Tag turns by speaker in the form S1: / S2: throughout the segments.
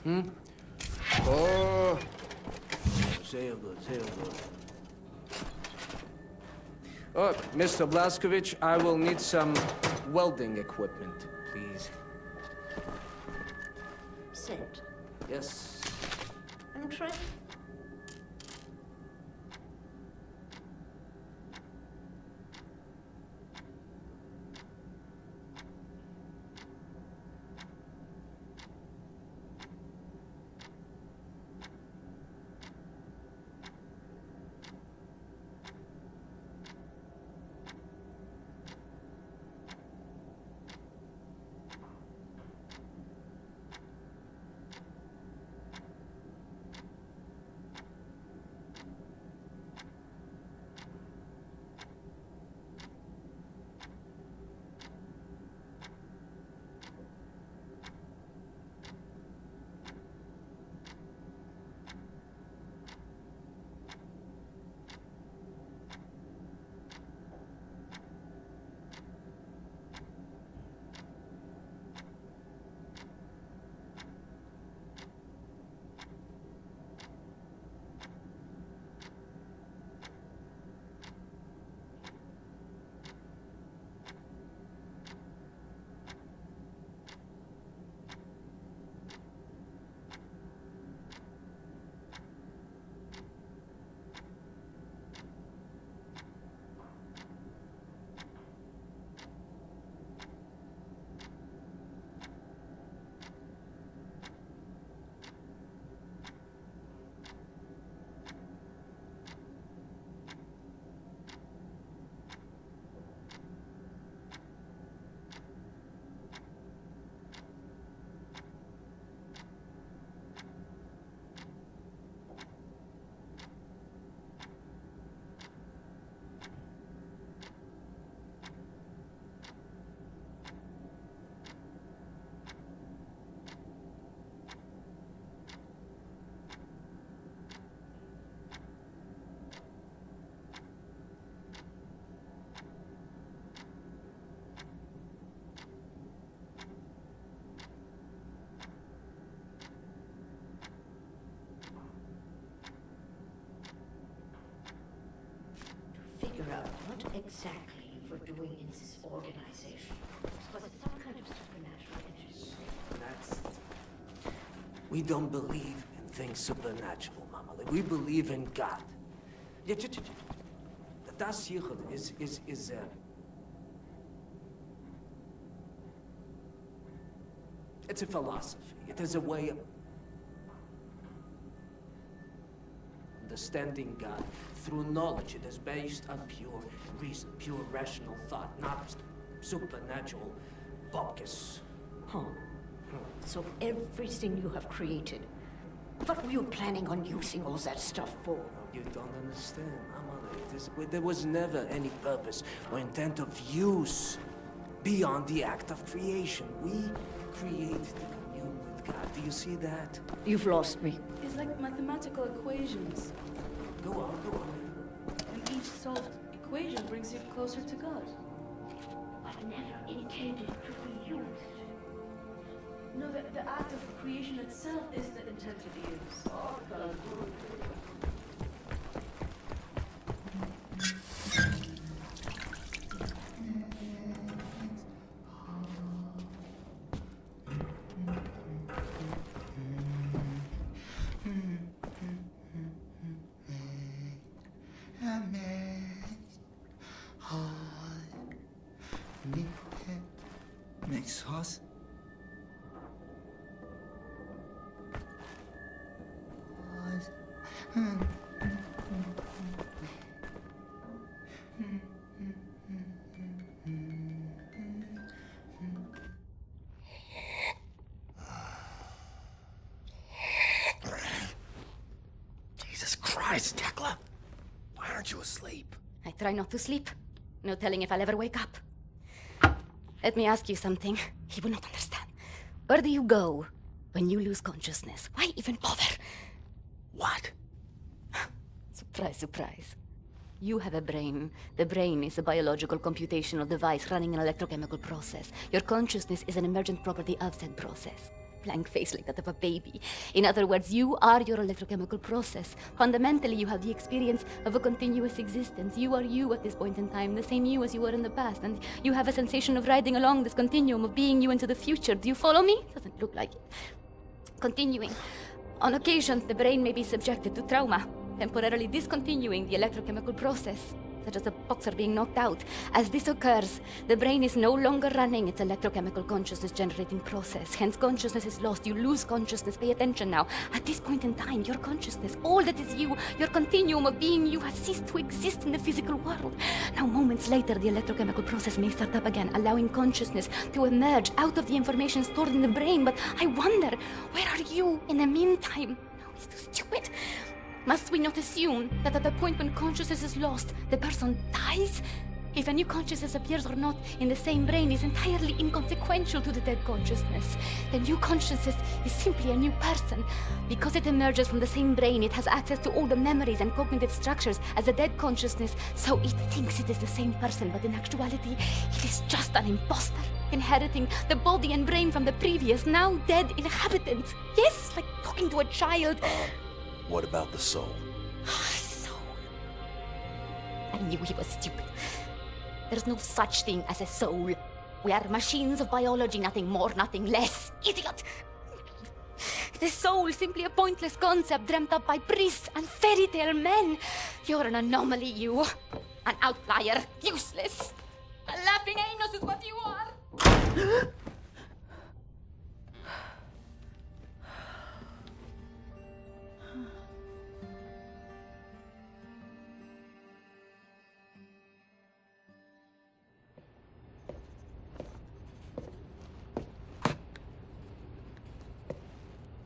S1: Oh, sehr good, sehr good. Oh, Mr. Blaskovich, I will need some welding equipment, please.
S2: Sent.
S1: Yes.
S2: I'm trying. Figure out what exactly you're doing in this organization. Was it some kind of supernatural entity?
S1: We don't believe in things supernatural, Mama. Like, we believe in God. Yeah, das hier is it's a philosophy. It is a way of understanding God through knowledge. It is based on pure reason, pure rational thought, not supernatural bupkis.
S2: Huh. So everything you have created, what were you planning on using all that stuff for?
S1: You don't understand, Mama. There was never any purpose or intent of use beyond the act of creation. We create to commune with God. Do you see that?
S2: You've lost me.
S3: It's like mathematical equations.
S1: Go on, go on.
S3: And each solved equation brings you closer to God.
S2: But never intended to be used.
S3: No, the act of creation itself is the intended use.
S4: Make sauce? Jesus Christ, Tekla! Why aren't you asleep?
S5: I try not to sleep. No telling if I'll ever wake up. Let me ask you something. He will not understand. Where do you go when you lose consciousness? Why even bother?
S4: What?
S5: Surprise, surprise. You have a brain. The brain is a biological computational device running an electrochemical process. Your consciousness is an emergent property of said process. blank face like that of a baby. In other words, you are your electrochemical process. Fundamentally, you have the experience of a continuous existence. You are you at this point in time, the same you as you were in the past, and you have a sensation of riding along this continuum of being you into the future. Do you follow me? Doesn't look like it. Continuing. On occasion, the brain may be subjected to trauma, temporarily discontinuing the electrochemical process, such as a boxer being knocked out. As this occurs, the brain is no longer running its electrochemical consciousness-generating process. Hence, consciousness is lost. You lose consciousness. Pay attention now. At this point in time, your consciousness, all that is you, your continuum of being you, has ceased to exist in the physical world. Now, moments later, the electrochemical process may start up again, allowing consciousness to emerge out of the information stored in the brain. But I wonder, where are you in the meantime? No, it's too stupid. Must we not assume that at the point when consciousness is lost, the person dies? If a new consciousness appears or not in the same brain is entirely inconsequential to the dead consciousness. The new consciousness is simply a new person. Because it emerges from the same brain, it has access to all the memories and cognitive structures as a dead consciousness, so it thinks it is the same person, but in actuality, it is just an imposter, inheriting the body and brain from the previous, now dead inhabitants. Yes, like talking to a child.
S4: What about the soul?
S5: Soul. I knew he was stupid. There's no such thing as a soul. We are machines of biology, nothing more, nothing less. Idiot! The soul, simply a pointless concept dreamt up by priests and fairy tale men. You're an anomaly, you. An outlier. Useless. A laughing anus is what you are.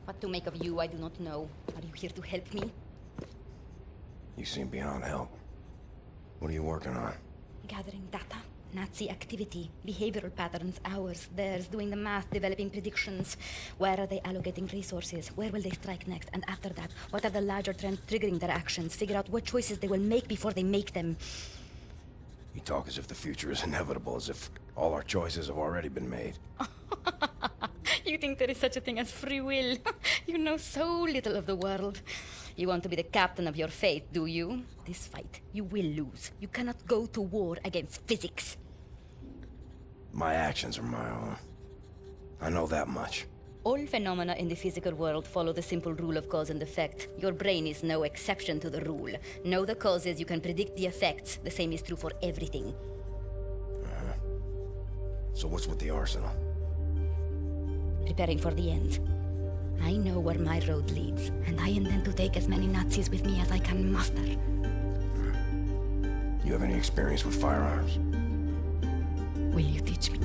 S5: What to make of you, I do not know. Are you here to help me?
S4: You seem beyond help. What are you working on?
S5: Gathering data. Nazi activity, behavioral patterns, ours, theirs, doing the math, developing predictions. Where are they allocating resources? Where will they strike next? And after that, what are the larger trends triggering their actions? Figure out what choices they will make before they make them.
S4: You talk as if the future is inevitable, as if all our choices have already been made.
S5: You think there is such a thing as free will? You know so little of the world. You want to be the captain of your fate, do you? This fight, you will lose. You cannot go to war against physics.
S4: My actions are my own. I know that much.
S5: All phenomena in the physical world follow the simple rule of cause and effect. Your brain is no exception to the rule. Know the causes, you can predict the effects. The same is true for everything.
S4: So what's with the arsenal?
S5: Preparing for the end. I know where my road leads, and I intend to take as many Nazis with me as I can muster.
S4: You have any experience with firearms?
S5: Will you teach me?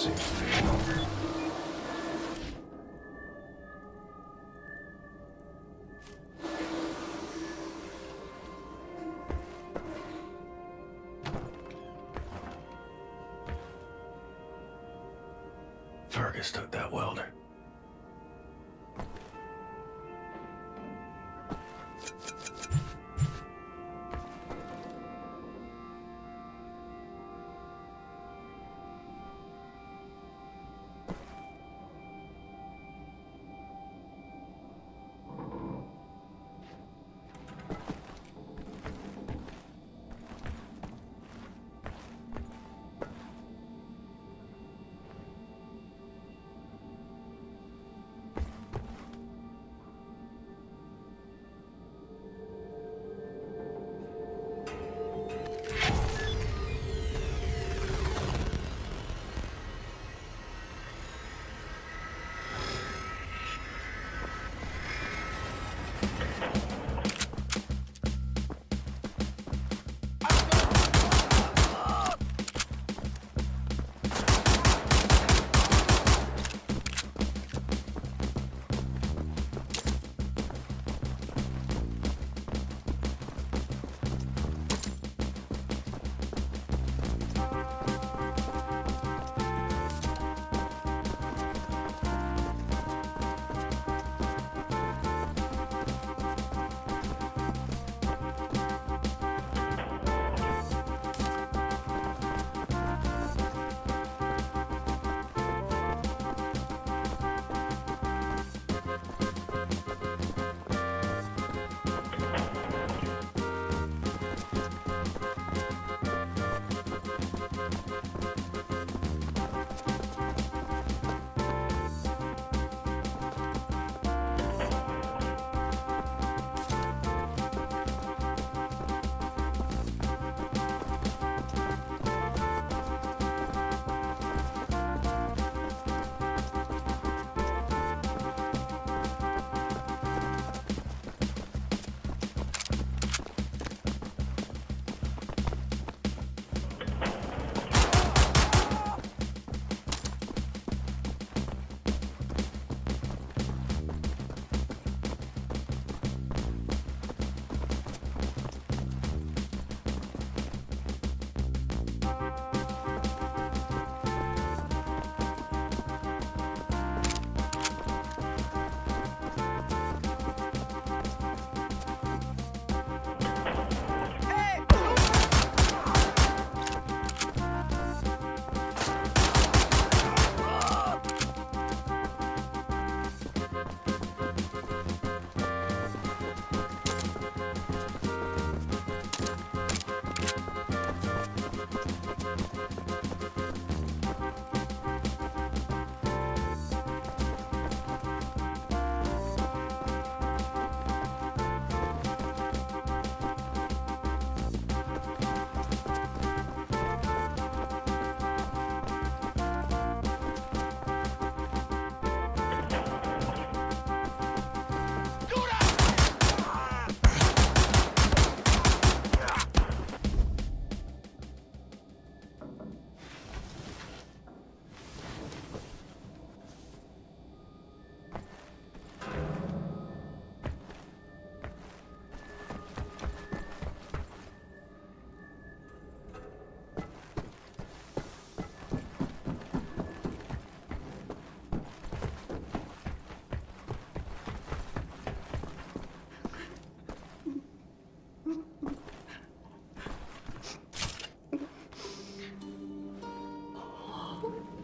S4: seems to be over. Fergus took that welder.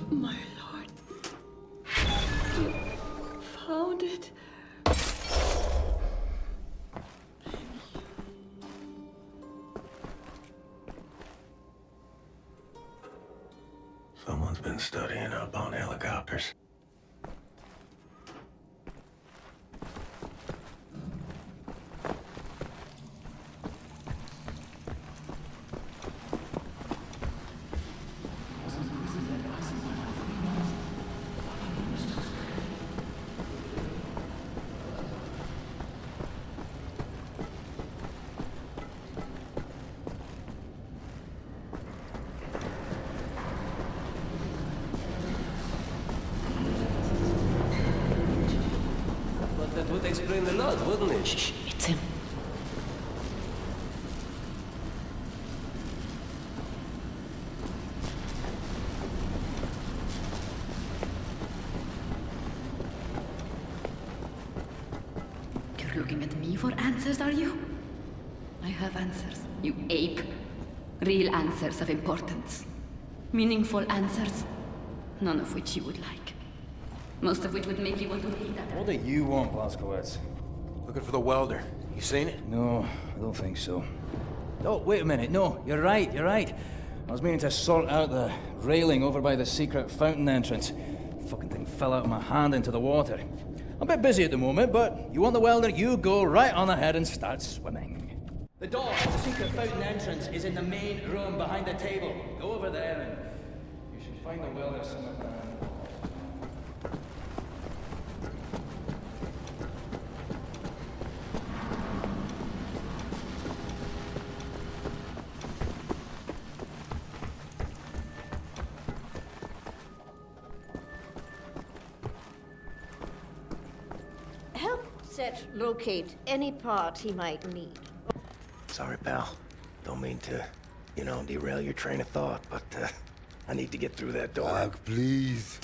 S3: My lord. You found it.
S4: Someone's been studying up on helicopters.
S1: explain a lot, wouldn't it?
S5: Shh, it's him. You're looking at me for answers, are you? I have answers, you ape. Real answers of importance. Meaningful answers. None of which you would like. Most of which would make you want to leave that.
S6: What do you want, Blazkowicz?
S4: Looking for the welder. You seen it?
S6: No, I don't think so. Oh, wait a minute. No, you're right, you're right. I was meaning to sort out the railing over by the secret fountain entrance. Fucking thing fell out of my hand into the water. I'm a bit busy at the moment, but you want the welder, you go right on ahead and start swimming. The door to the secret fountain entrance is in the main room behind the table. Go over there and you should find the welder somewhere down.
S2: Help Set locate any part he might need.
S4: Sorry, pal. Don't mean to, derail your train of thought, but I need to get through that door.
S7: Doug, please.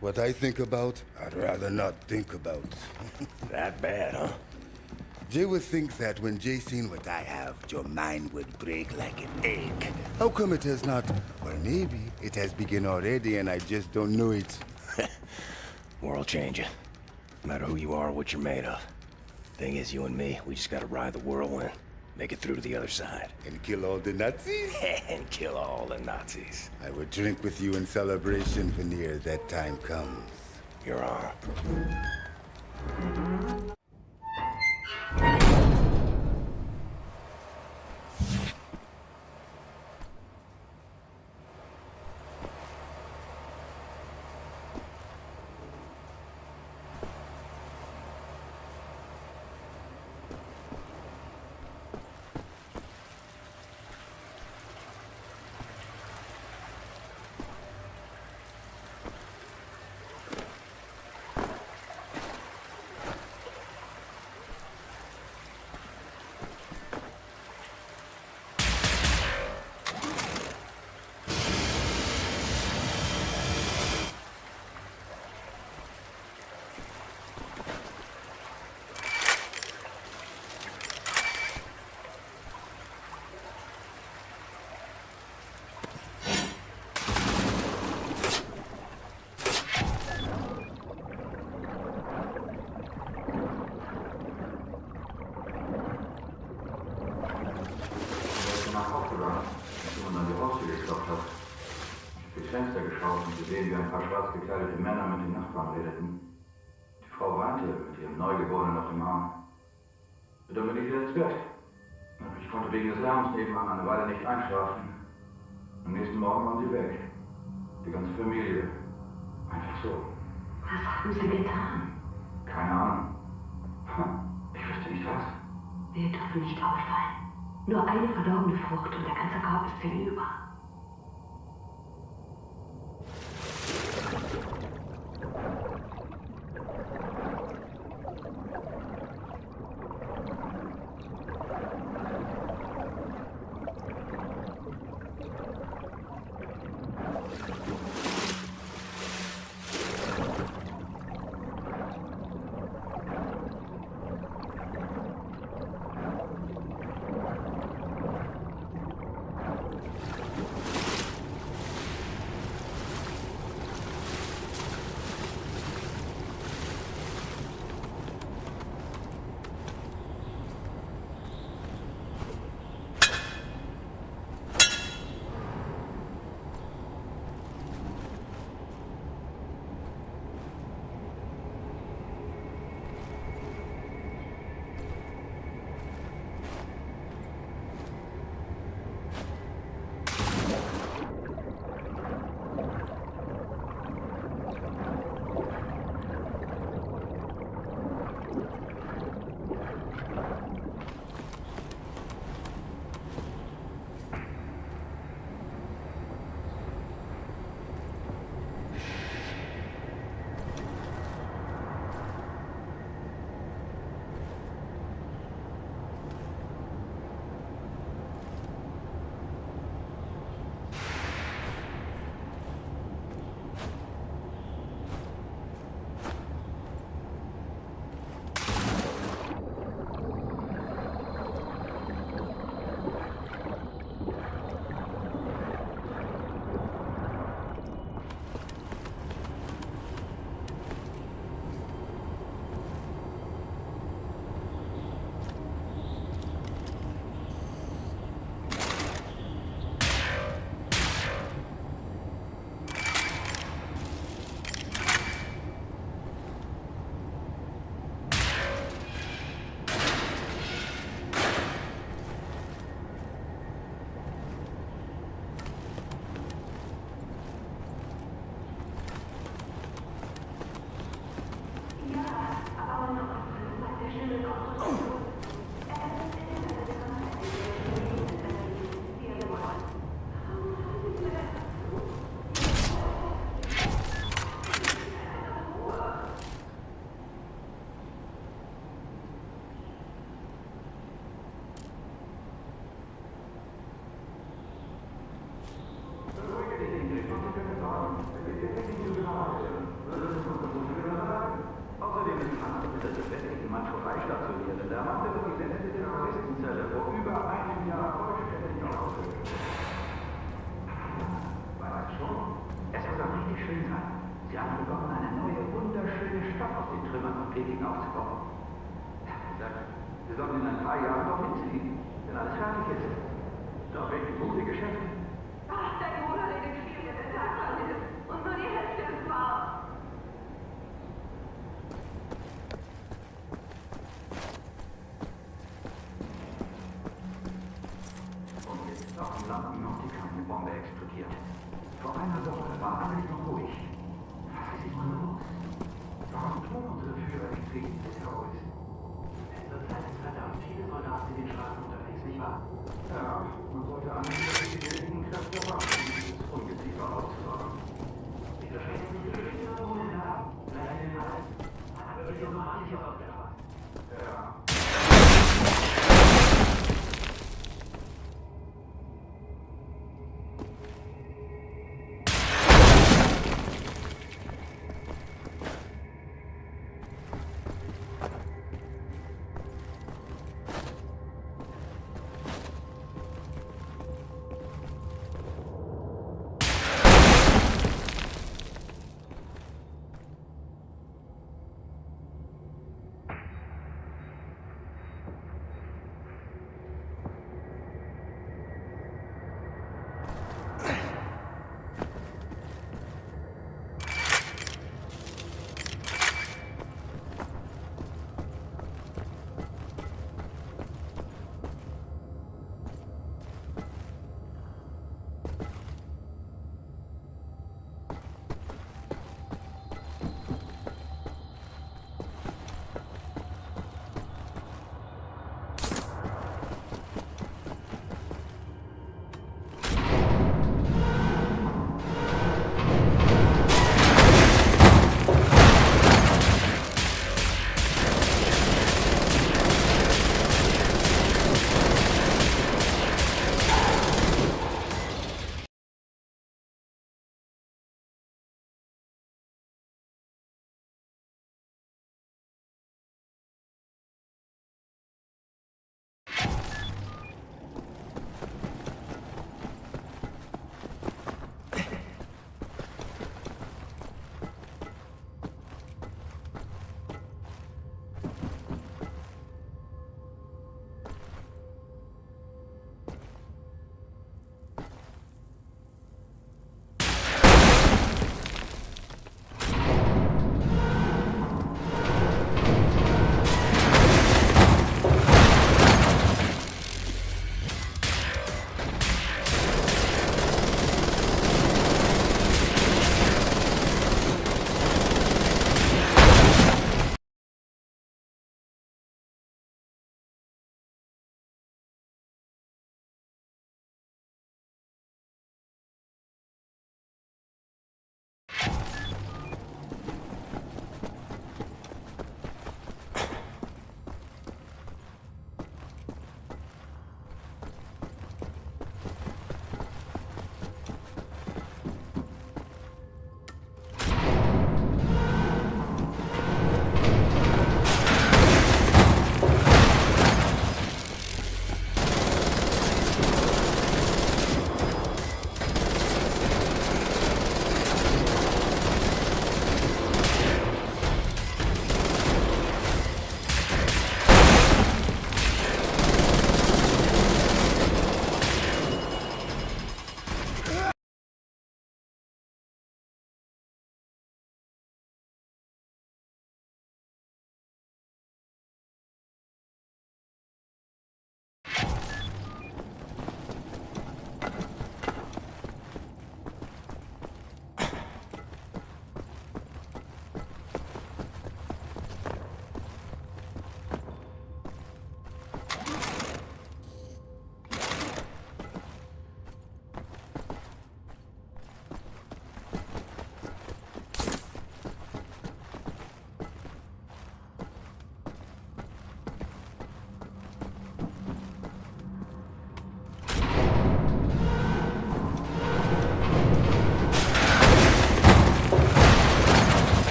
S7: What I think about, I'd rather not think about.
S4: That bad, huh?
S7: Jay would think that when Jay seen what I have, your mind would break like an egg. How come it has not? Or maybe it has begun already and I just don't know it.
S4: World changing. No matter who you are or what you're made of. Thing is, you and me, we just gotta ride the whirlwind. Make it through to the other side.
S7: And kill all the Nazis?
S4: And kill all the Nazis.
S7: I would drink with you in celebration whenever that time comes.
S4: Your arm.
S8: Fenster geschaut und gesehen, wie ein paar schwarz gekleidete Männer mit den Nachbarn redeten. Die Frau weinte mit ihrem Neugeborenen auf dem Arm. Und dann bin ich wieder ins Bett. Ich konnte wegen des Lärms nebenan eine Weile nicht einschlafen. Am nächsten Morgen waren sie weg. Die ganze Familie. Einfach so.
S2: Was haben Sie getan?
S8: Keine Ahnung. Ich wüsste nicht was.
S2: Wir dürfen nicht auffallen. Nur eine verdorbene Frucht und der ganze Korb ist hinüber.
S8: Peking aufzubauen. Wir sollten in ein paar Jahren doch hinziehen, wenn alles fertig ist. Doch wirklich gute Geschäfte.
S9: Ach, dein Bruder legt gespielt, der Tag ist. Und nur die Hälfte ist wahr.
S8: Und jetzt ist auf dem Land noch die kleine Bombe explodiert. Vor einer Woche war alles noch ruhig. Was ist immer los? Warum tun unsere Führer den Krieg des Terroristen? In letzter Zeit sind verdammt viele Soldaten in den Straßen unterwegs, nicht wahr? Ja, man sollte annehmen, die wenigen Kräfte warten, um dieses Ungeziefer auszuräumen. Diese schreckliche Geschichte wurde da. Nein. Aber wir sind noch nicht auf der Straße. Ja.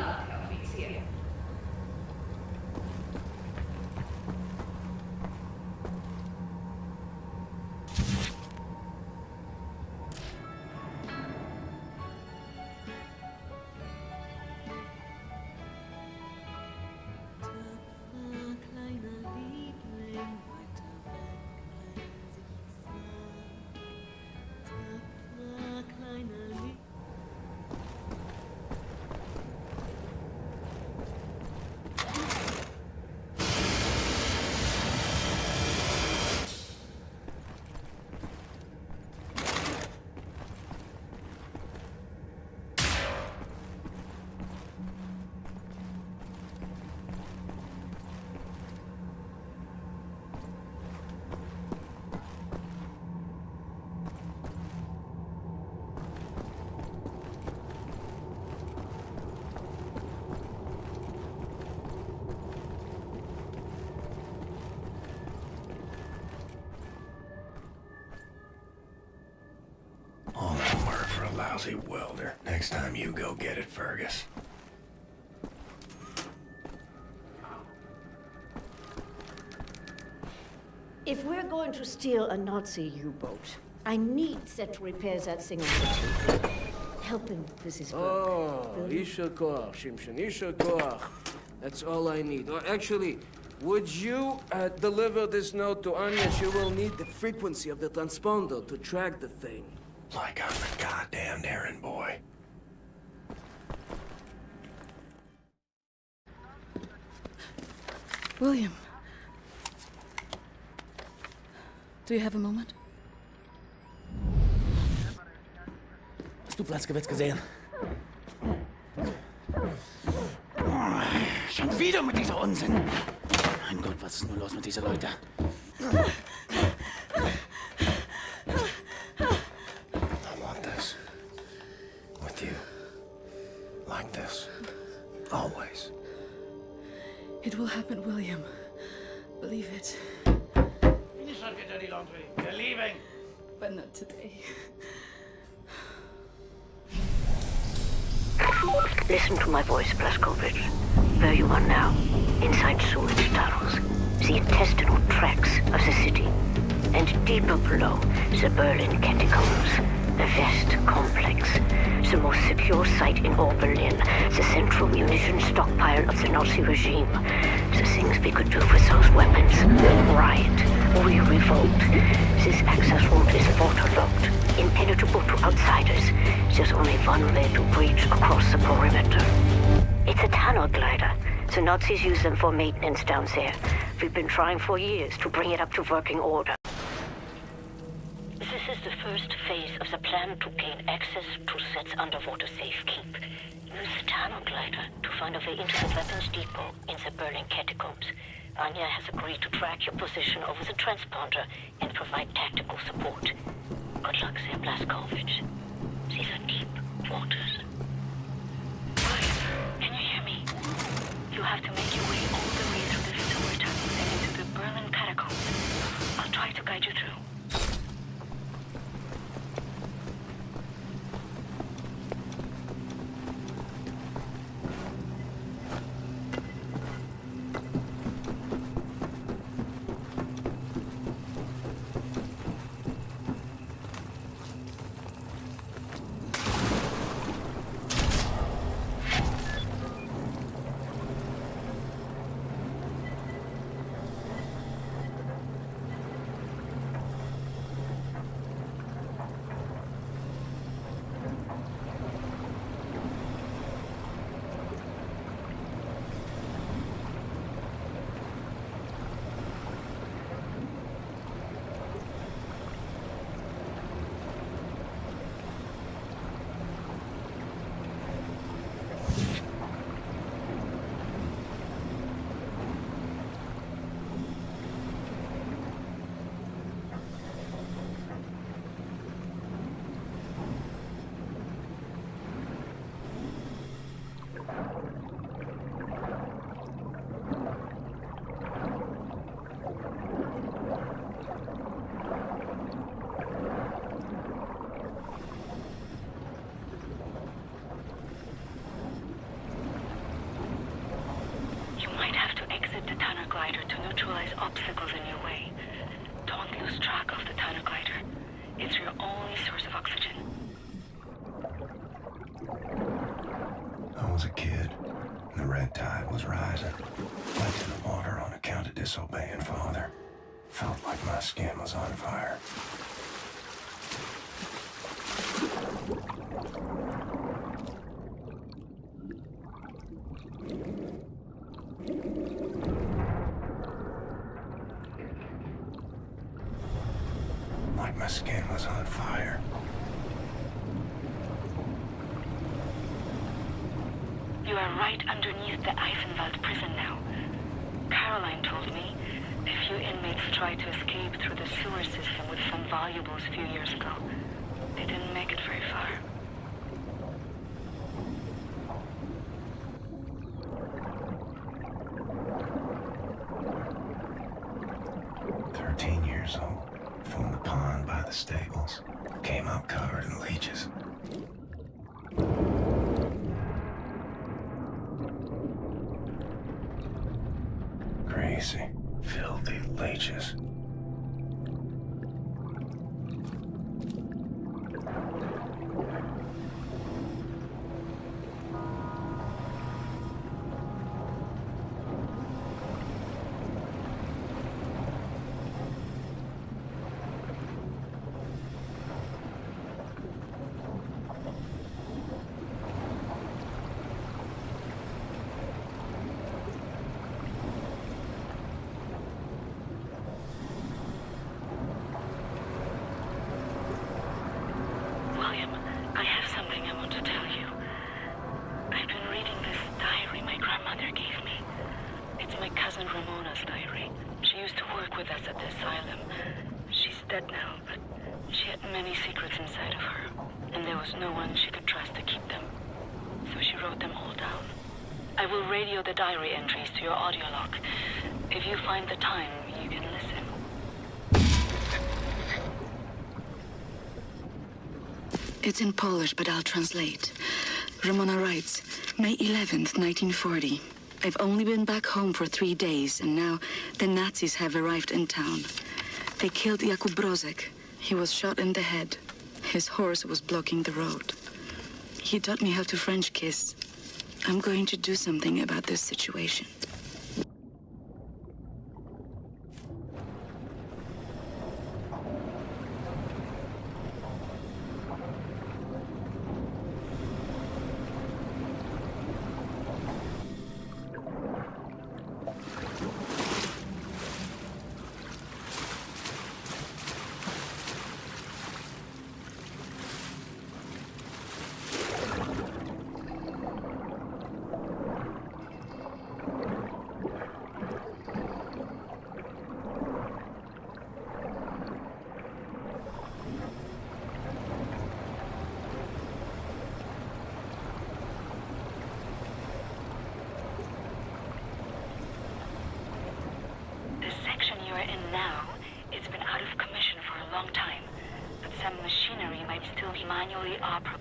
S9: Dank, Herr Offizier.
S4: All that work for a lousy welder. Next time you go get it, Fergus.
S2: If we're going to steal a Nazi U-boat, I need Set to repair that thing on the table. Help him with his work.
S1: Oh, Isha Koach, Shimshon, Isha Koach. That's all I need. Or actually, would you deliver this note to Anya? She will need the frequency of the transponder to track the thing.
S4: Like I'm a goddamn errand boy.
S10: William. Do you have a moment?
S6: Hast du Platzgewitz gesehen? Schon wieder mit dieser Unsinn. Mein Gott, was ist nur los mit diesen Leuten?
S4: I want this. With you. Like this. Always.
S10: It will happen, William. Believe it.
S6: Finish up your dirty laundry. We're leaving.
S10: But not today.
S2: Listen to my voice, Blazkowicz. Where you are now, inside sewage tunnels, the intestinal tracts of the city, and deeper below, the Berlin catacombs, the West complex, the most secure site in all Berlin, the central munition stockpile of the Nazi regime, the things we could do with those weapons, riot, we revolt. This access route is waterlogged, impenetrable to outsiders. There's only one way to breach across the perimeter. It's a tunnel glider. The Nazis use them for maintenance down there. We've been trying for years to bring it up to working order. This is the first phase of the plan to gain access to Set's underwater safekeep. Use the tunnel glider to find a way into the weapons depot in the Berlin catacombs. Anya has agreed to track your position over the transponder and provide tactical support. Good luck there, Blazkowicz. These are deep waters. Ryan, can you hear me? You have to make your way all the way through the sewer tunnels and into the Berlin catacombs. I'll try to guide you through.
S11: might have to exit the tunnel glider to neutralize obstacles in your way. Don't lose track of the tunnel glider. It's your only source of oxygen.
S4: I was a kid. The red tide was rising. Went to the water on account of disobeying Father. Felt like my skin was on fire. Like my skin was on fire.
S11: You are right underneath the Eisenwald prison now. Caroline told me a few inmates tried to escape through the sewer system with some valuables a few years ago. They didn't make it very far.
S4: Years old, from the pond by the stables. Came up covered in leeches. Crazy, filthy leeches.
S11: William, I have something I want to tell you. I've been reading this diary my grandmother gave me. It's my cousin Ramona's diary. She used to work with us at the asylum. She's dead now, but she had many secrets inside of her, and there was no one she could trust to keep them. So she wrote them all down. I will radio the diary entries to your audio log. If you find the time, you can listen.
S10: It's in Polish, but I'll translate. Ramona writes, May 11th, 1940. I've only been back home for 3 days, and now the Nazis have arrived in town. They killed Jakub Brozek. He was shot in the head. His horse was blocking the road. He taught me how to French kiss. I'm going to do something about this situation.
S11: Now, it's been out of commission for a long time, but some machinery might still be manually operable.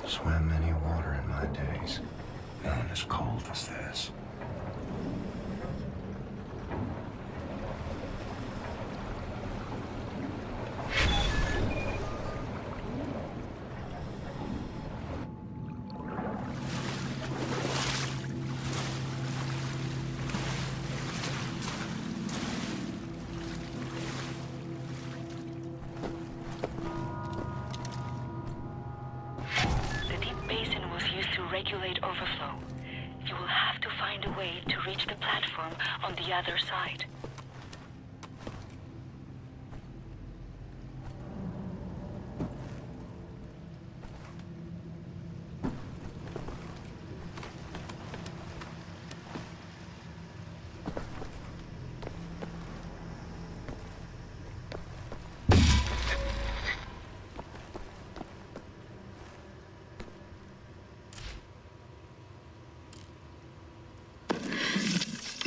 S4: Swam many water in my days. None as cold as this.
S11: Regulate overflow. You will have to find a way to reach the platform on the other side.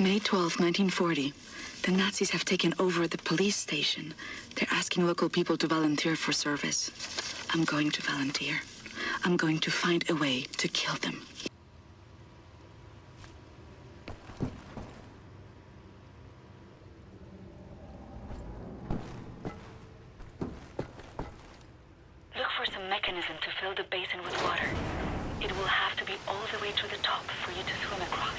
S10: May 12, 1940. The Nazis have taken over the police station. They're asking local people to volunteer for service. I'm going to volunteer. I'm going to find a way to kill them.
S11: Look for some mechanism to fill the basin with water. It will have to be all the way to the top for you to swim across.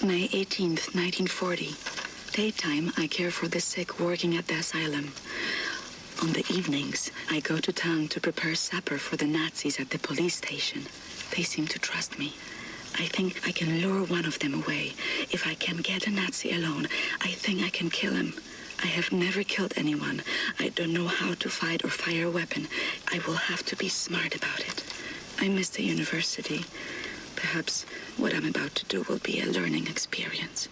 S10: May 18th, 1940. Daytime, I care for the sick working at the asylum. On the evenings, I go to town to prepare supper for the Nazis at the police station. They seem to trust me. I think I can lure one of them away. If I can get a Nazi alone, I think I can kill him. I have never killed anyone. I don't know how to fight or fire a weapon. I will have to be smart about it. I miss the university. Perhaps what I'm about to do will be a learning experience.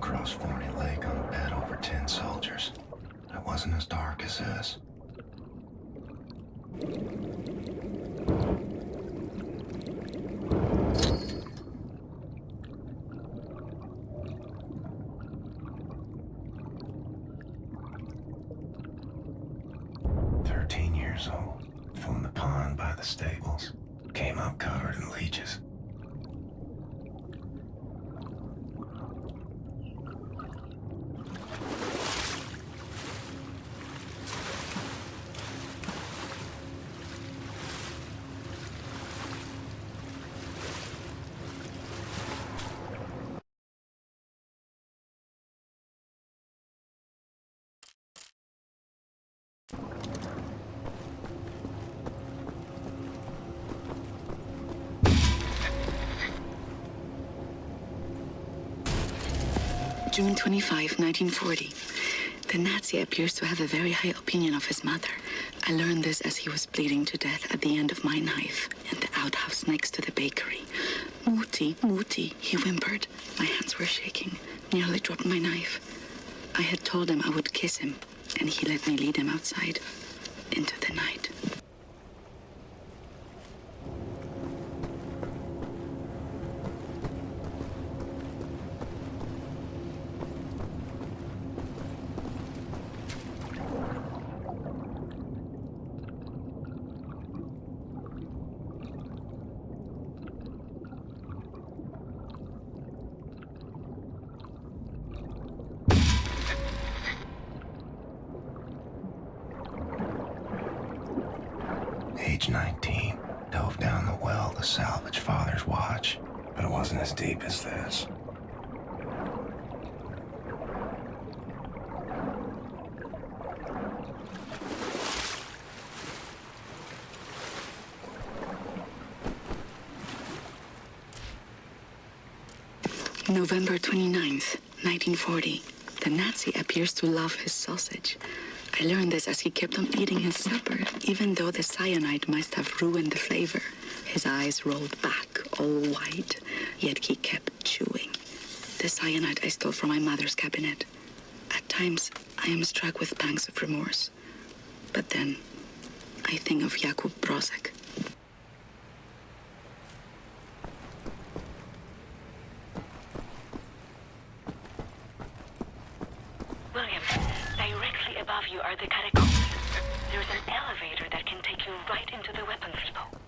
S4: across Forney Lake on a bed over 10 soldiers. It wasn't as dark as this. Years old, from the pond by the stables, came up covered in leeches.
S10: June 25, 1940. The Nazi appears to have a very high opinion of his mother. I learned this as he was bleeding to death at the end of my knife in the outhouse next to the bakery. Mutti, Mutti, he whimpered. My hands were shaking, nearly dropped my knife. I had told him I would kiss him, and he let me lead him outside into the night.
S4: Age 19, dove down the well to salvage Father's watch, but it wasn't as deep as this.
S10: November 29th, 1940. The Nazi appears to love his sausage. I learned this as he kept on eating his supper, even though the cyanide must have ruined the flavor. His eyes rolled back, all white, yet he kept chewing. The cyanide I stole from my mother's cabinet. At times, I am struck with pangs of remorse. But then, I think of Jakub Brozek.
S11: William, directly above you are the catacombs. There's an elevator that can take you right into the weapons depot.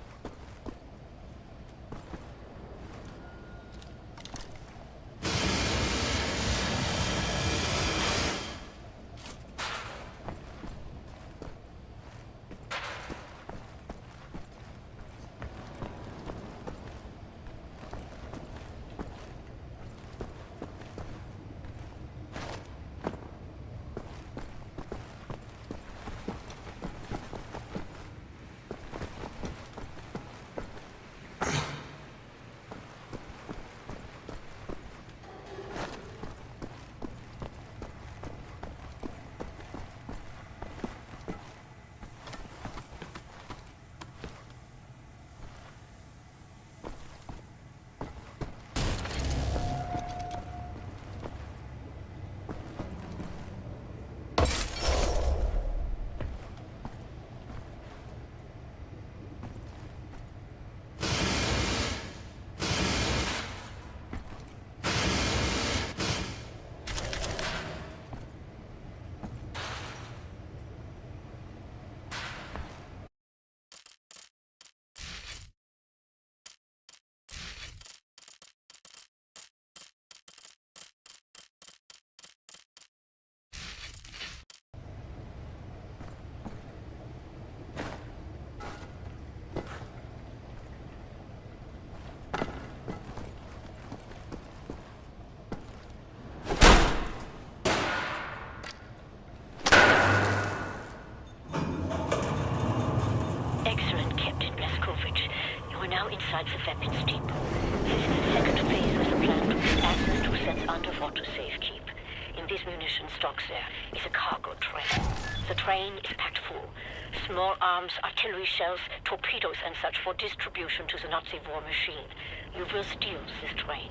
S11: Inside the weapons depot. This is the second phase of the plan to put access to sets underwater safekeep. In this munition stocks there is a cargo train. The train is packed full. Small arms, artillery shells, torpedoes and such for distribution to the Nazi war machine. You will steal this train.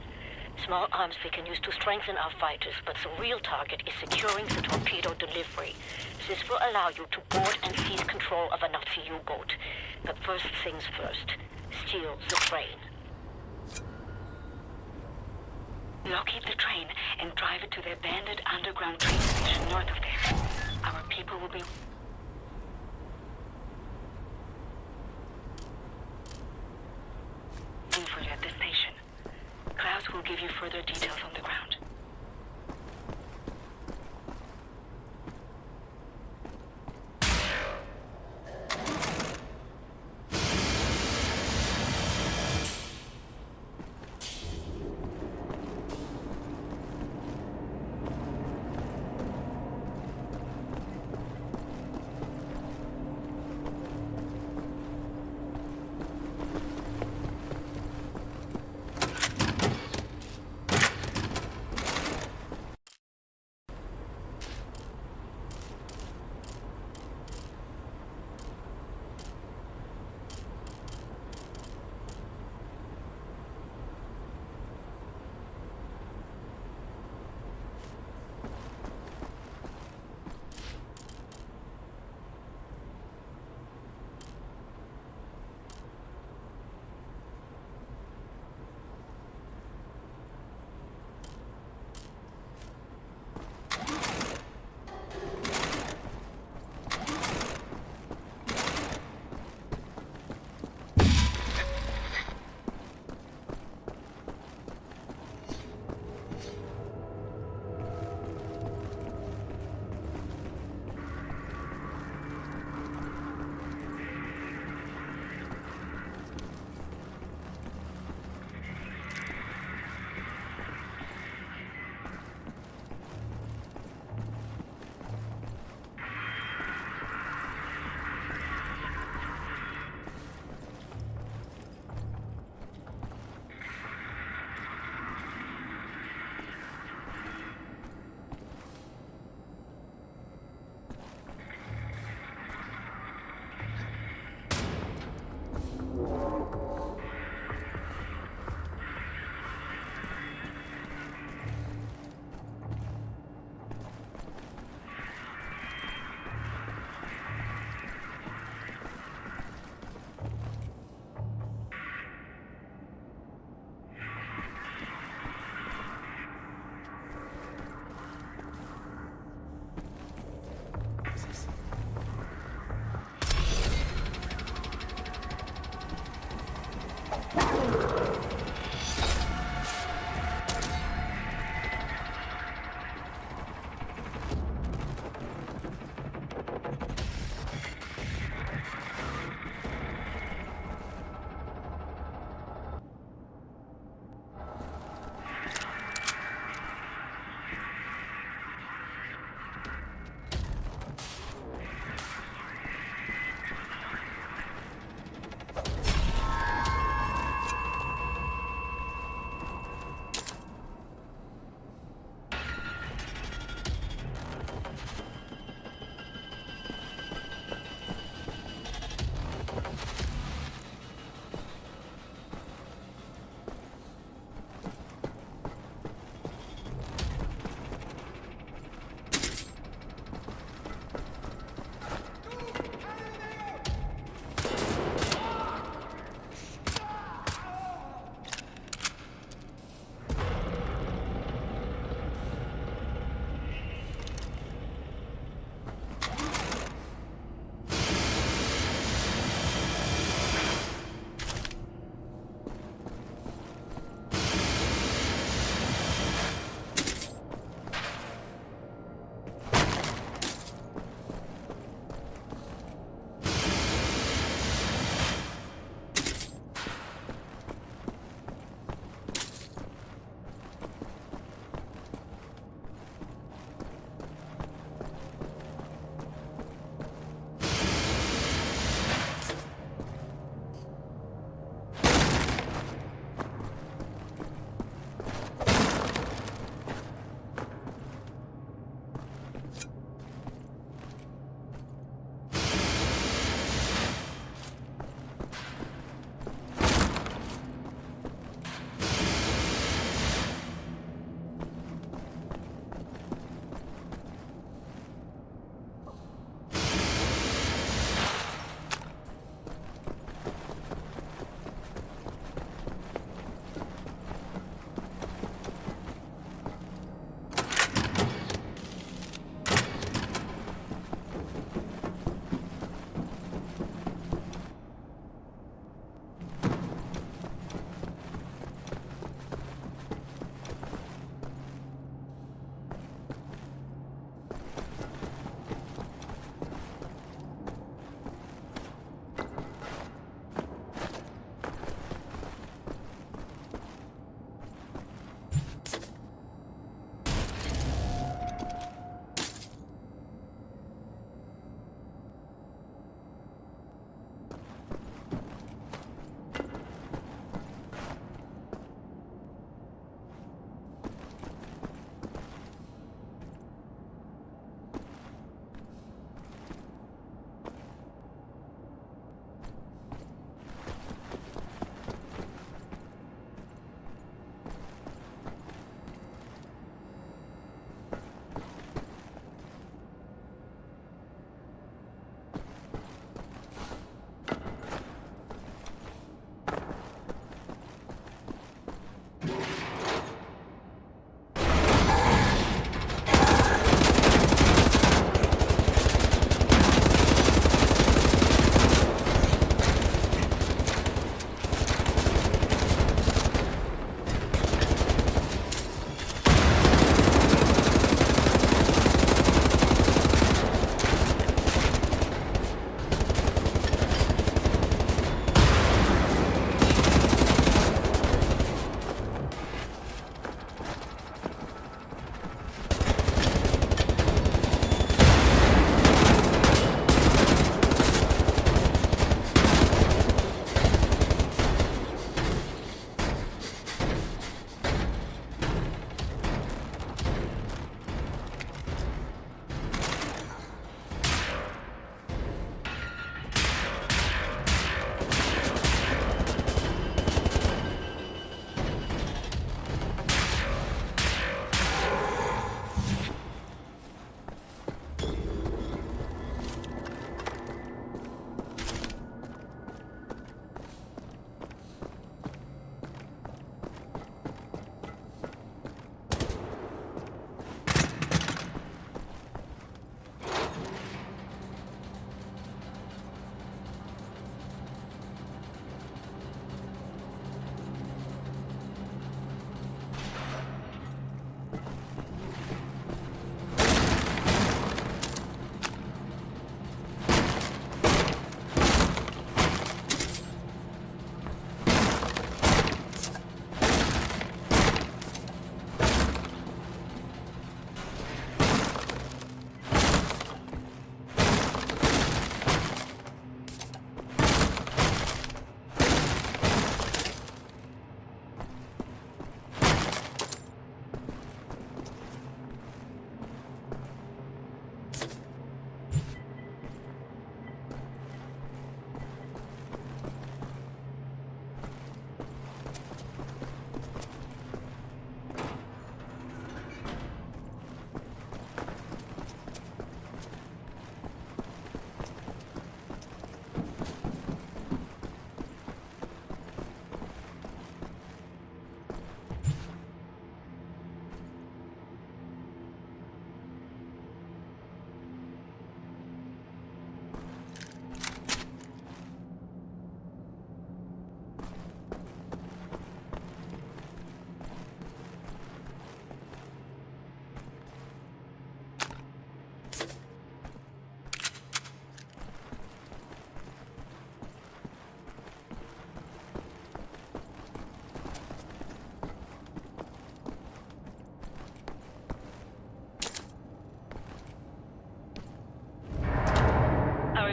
S2: Small arms we can use to strengthen our fighters, but the real target is securing the torpedo delivery. This will allow you to board and seize control of a Nazi U-boat. But first things first, steal the train.
S11: Locate the train and drive it to the abandoned underground train station north of there. Our people will be... waiting for you at the station. Klaus will give you further details on the ground.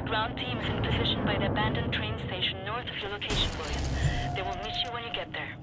S11: ground team is in position by the abandoned train station north of your location, William. They will meet you when you get there.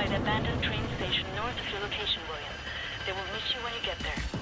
S11: Abandoned train station north of your location, William. They will meet you when you get there.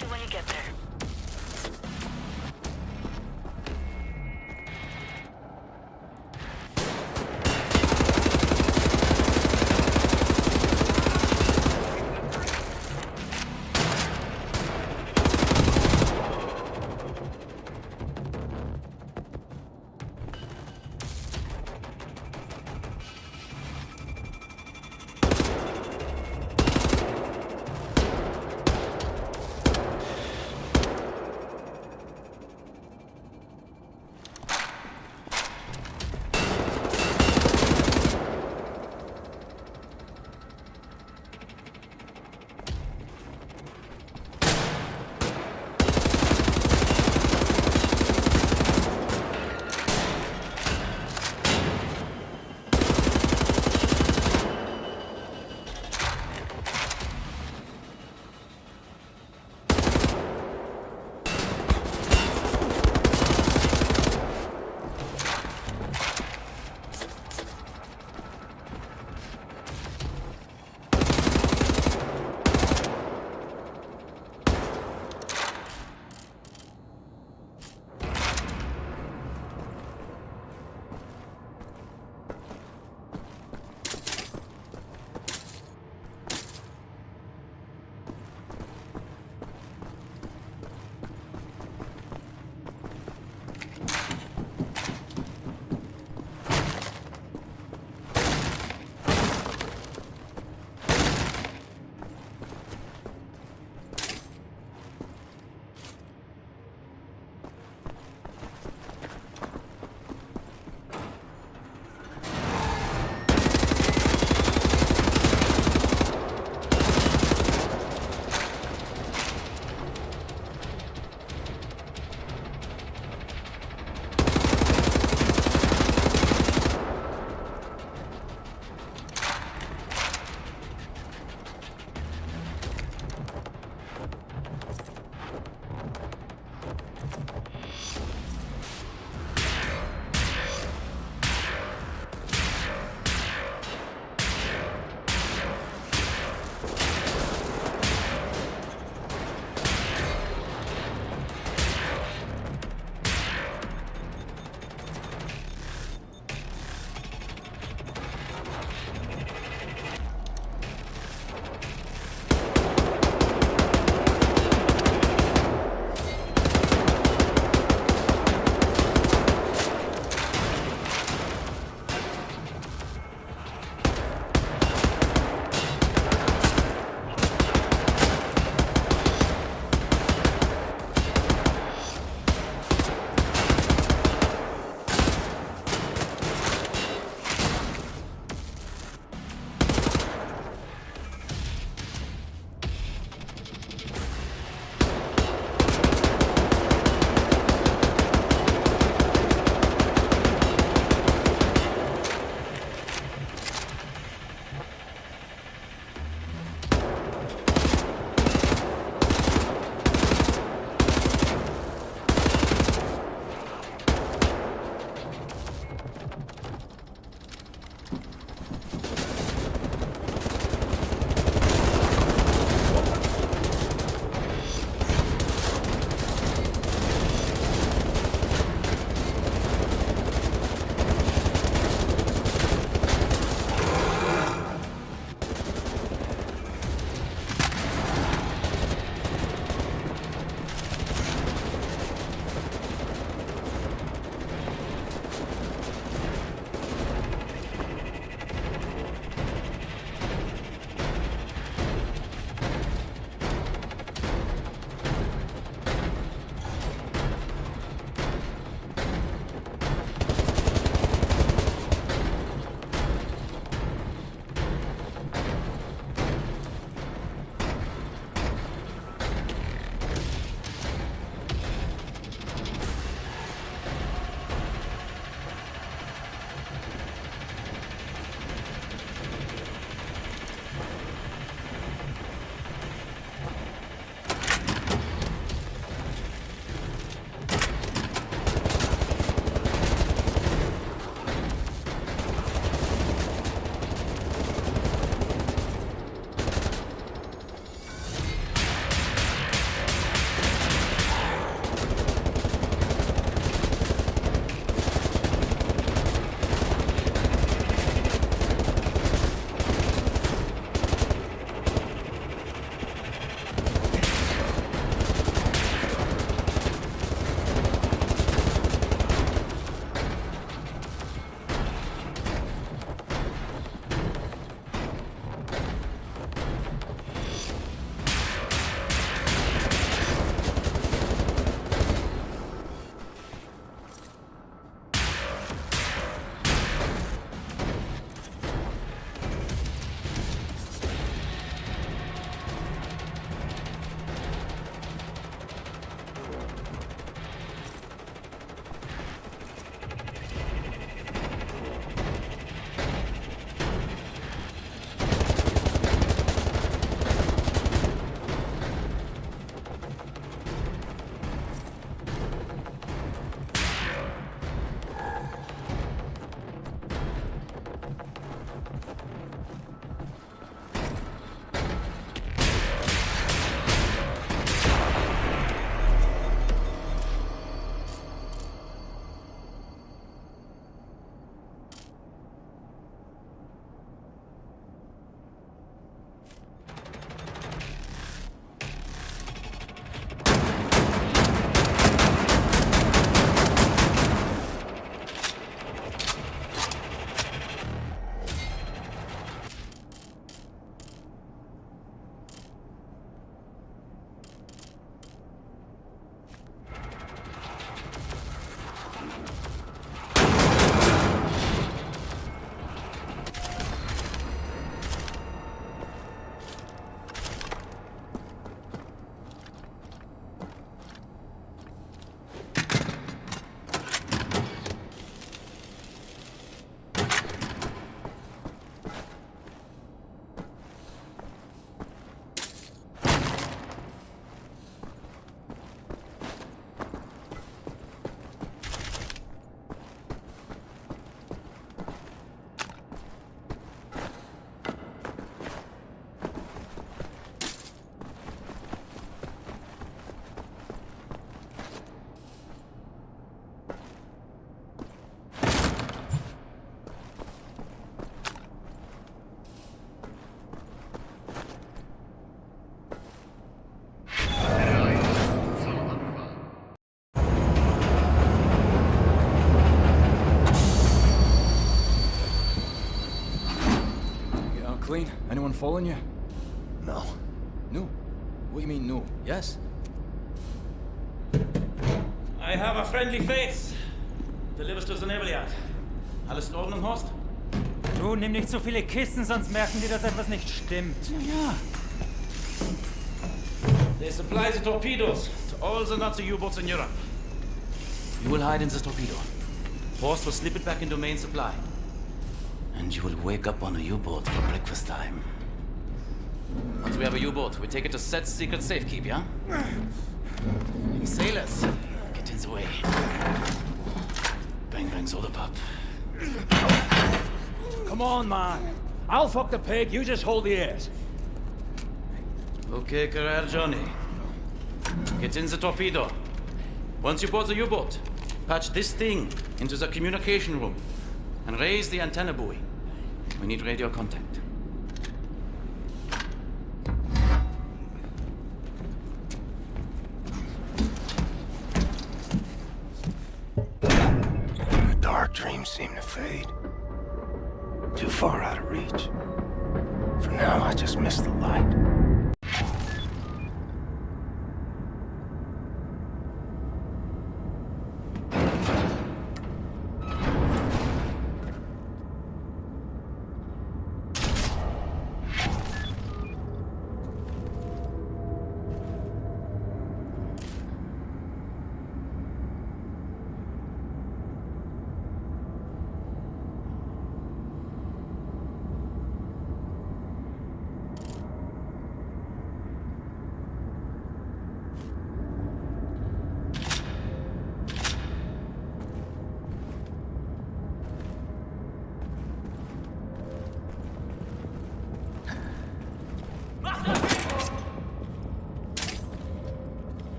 S11: you when you get there.
S6: fine? Anyone following you?
S4: No.
S6: No. What do you mean, no? Yes?
S12: I have a friendly face. Delivers to the Nebeljagd. Alles in Ordnung, Horst?
S13: Du, nimm nicht so viele Kisten, sonst merken die, dass etwas nicht stimmt.
S6: Ja.
S12: They supply the torpedoes to all the Nazi U-boats in Europe. You will hide in the torpedo. Horst will slip it back into main supply. And you will wake up on a U-boat for breakfast time. Once we have a U-boat, we take it to Set's secret safekeep, yeah? You sailors, get in the way. Bang bang soda pop.
S6: Come on, man. I'll fuck the pig, you just hold the ears.
S12: Okay, Carrera Johnny. Get in the torpedo. Once you board the U-boat, patch this thing into the communication room and raise the antenna buoy. We need radio contact.
S4: The dark dreams seem to fade. Too far out of reach. For now, I just miss the light.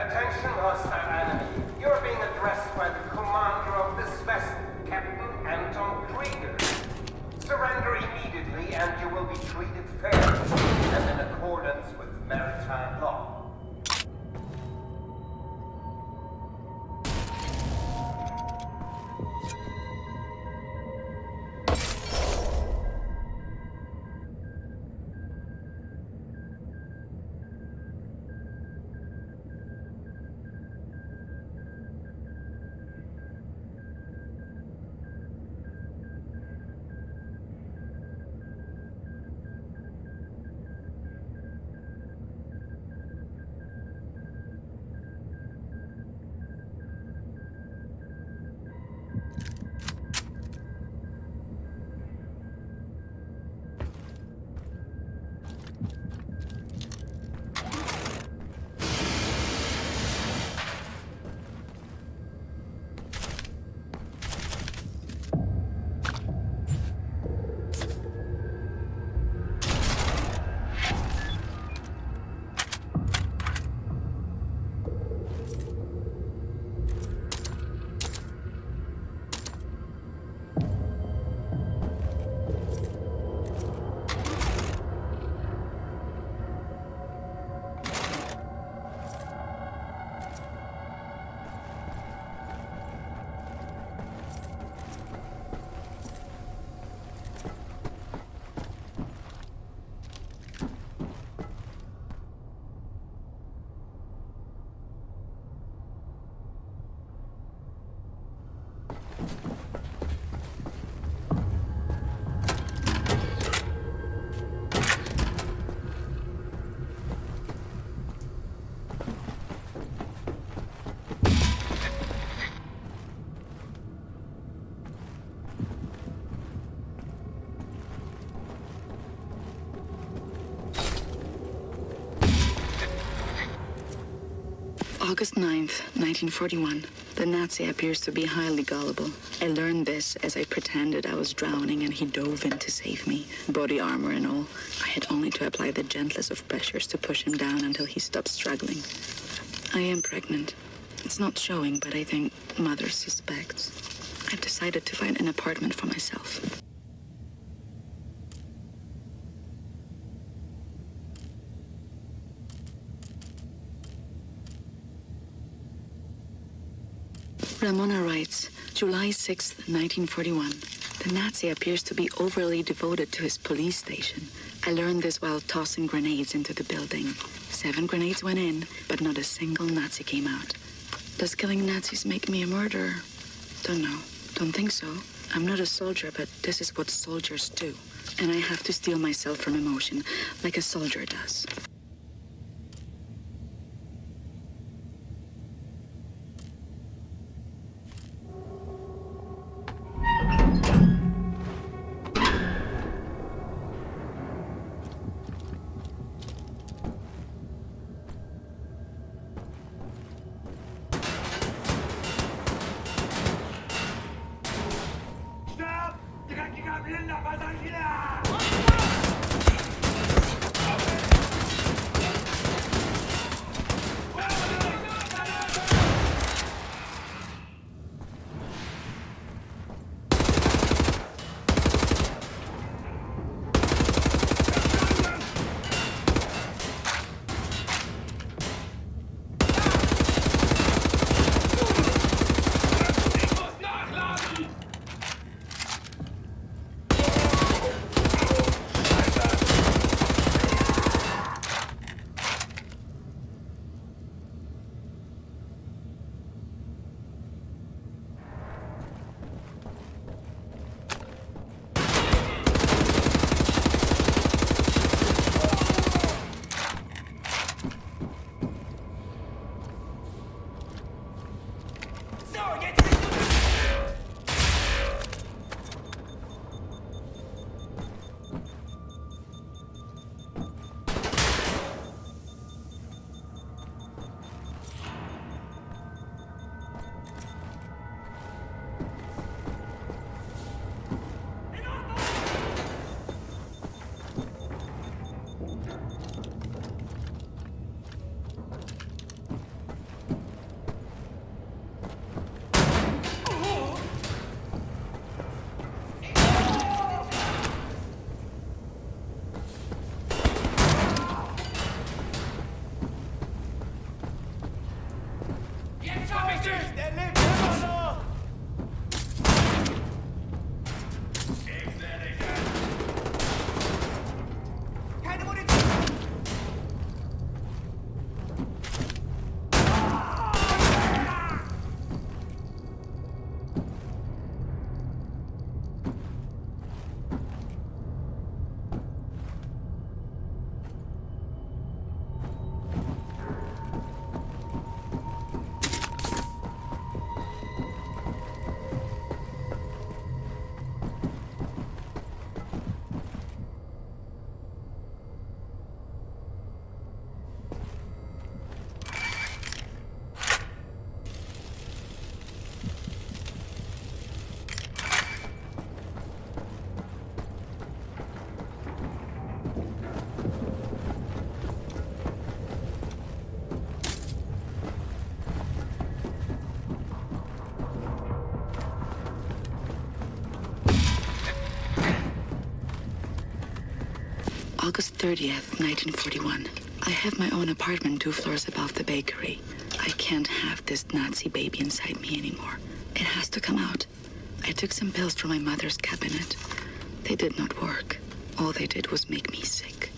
S14: Attention, hostile enemy. You're being addressed by the commander of this vessel, Captain Anton Krieger. Surrender immediately and you will be treated fairly and in accordance with maritime law.
S10: August 9th, 1941. The Nazi appears to be highly gullible. I learned this as I pretended I was drowning and he dove in to save me, body armor and all. I had only to apply the gentlest of pressures to push him down until he stopped struggling. I am pregnant. It's not showing, but I think mother suspects. I've decided to find an apartment for myself. Ramona writes, July 6th, 1941. The Nazi appears to be overly devoted to his police station. I learned this while tossing grenades into the building. 7 grenades went in, but not a single Nazi came out. Does killing Nazis make me a murderer? Don't know. Don't think so. I'm not a soldier, but this is what soldiers do. And I have to steel myself from emotion, like a soldier does.
S15: nicht! Er lebt immer noch! Ich seh dich an! Keine Munition!
S10: August 30th, 1941. I have my own apartment 2 floors above the bakery. I can't have this Nazi baby inside me anymore. It has to come out. I took some pills from my mother's cabinet. They did not work. All they did was make me sick.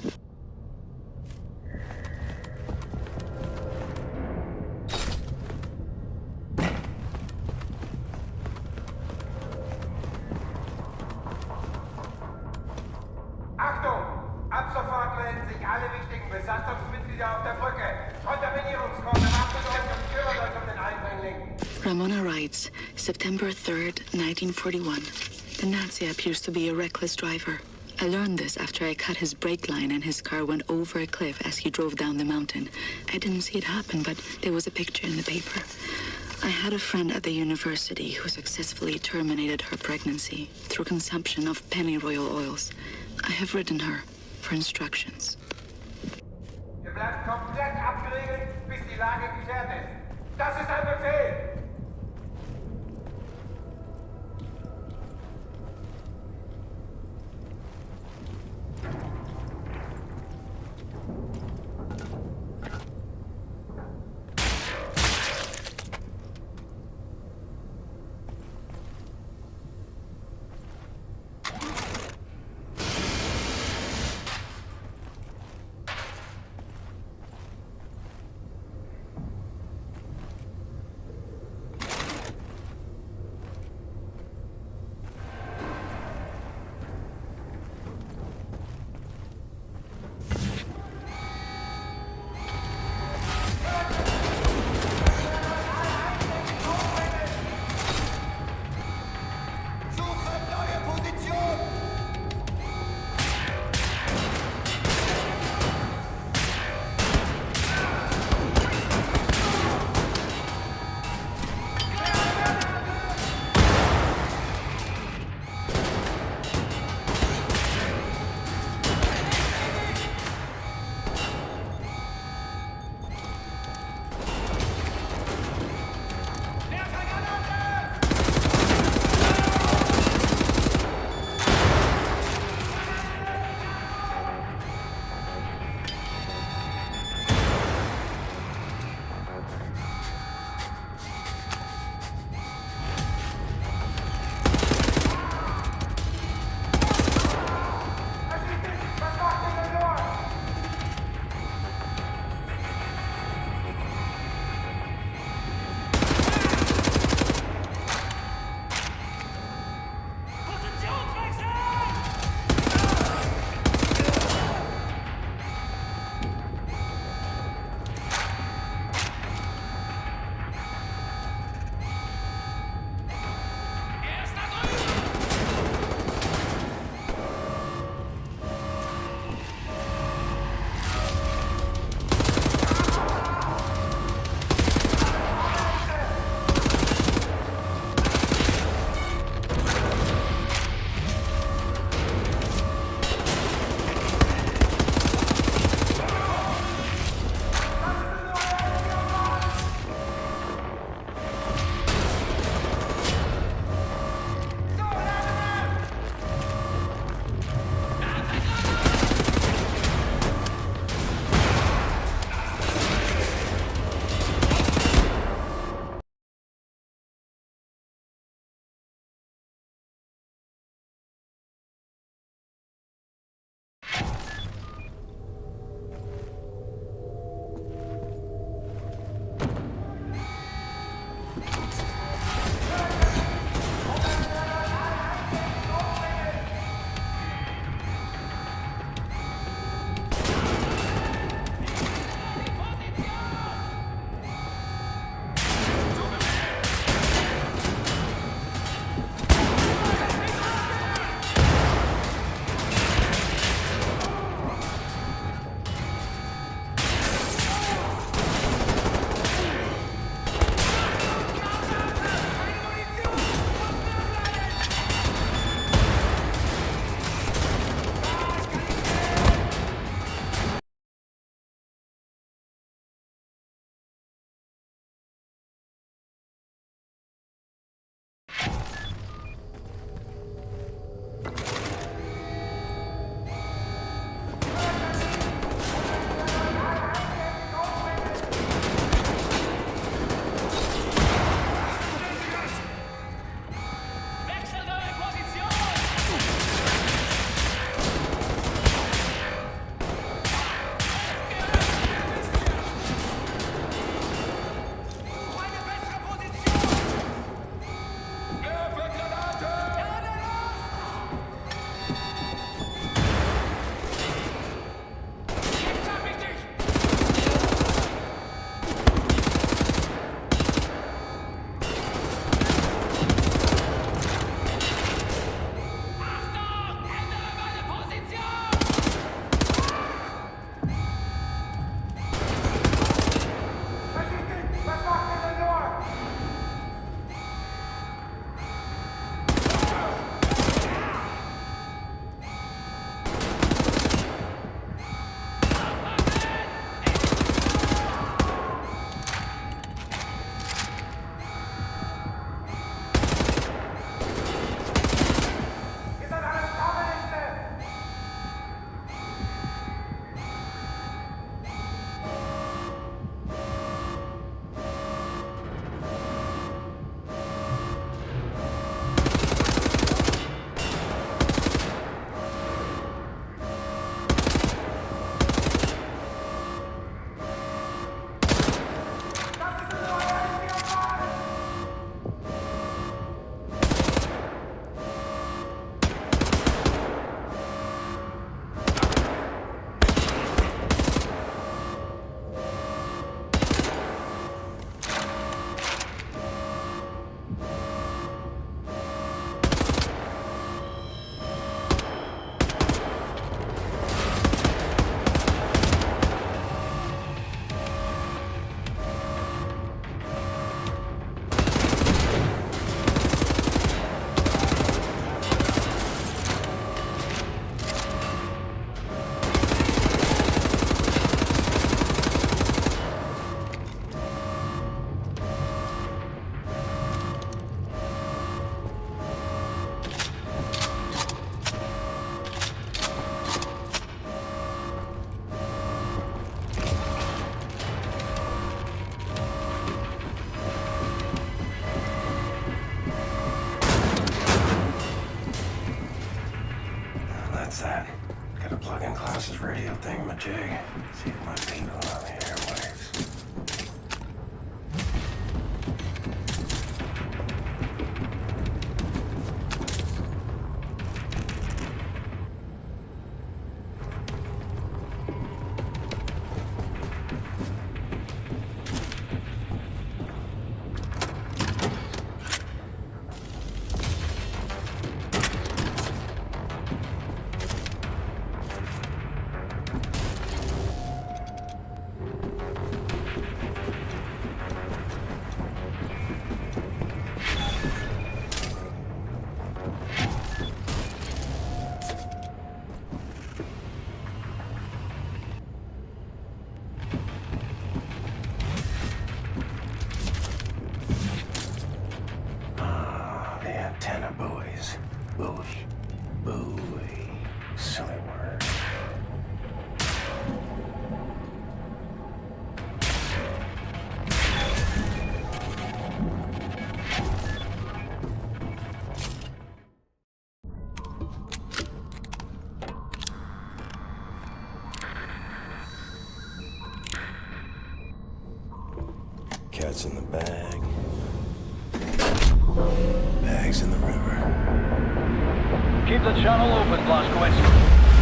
S14: Achtung! Ab sofort melden sich alle wichtigen Besatzungsmitglieder auf der Brücke. Kontaminierungskoordinaten und kümmert euch um den Eindringling.
S10: Ramona writes, September 3rd, 1941. The Nazi appears to be a reckless driver. I learned this after I cut his brake line and his car went over a cliff as he drove down the mountain. I didn't see it happen, but there was a picture in the paper. I had a friend at the university who successfully terminated her pregnancy through consumption of pennyroyal oils. I have written her for instructions.
S14: Ihr bleibt komplett abgeriegelt, bis die Lage geklärt ist. Das ist ein Befehl!
S4: See if my people are on the airwaves. Antenna buoys. Buoy. Buoy. Silly word. Cat's in the bag. Bags in the river.
S16: Keep the channel open, Blazkowicz.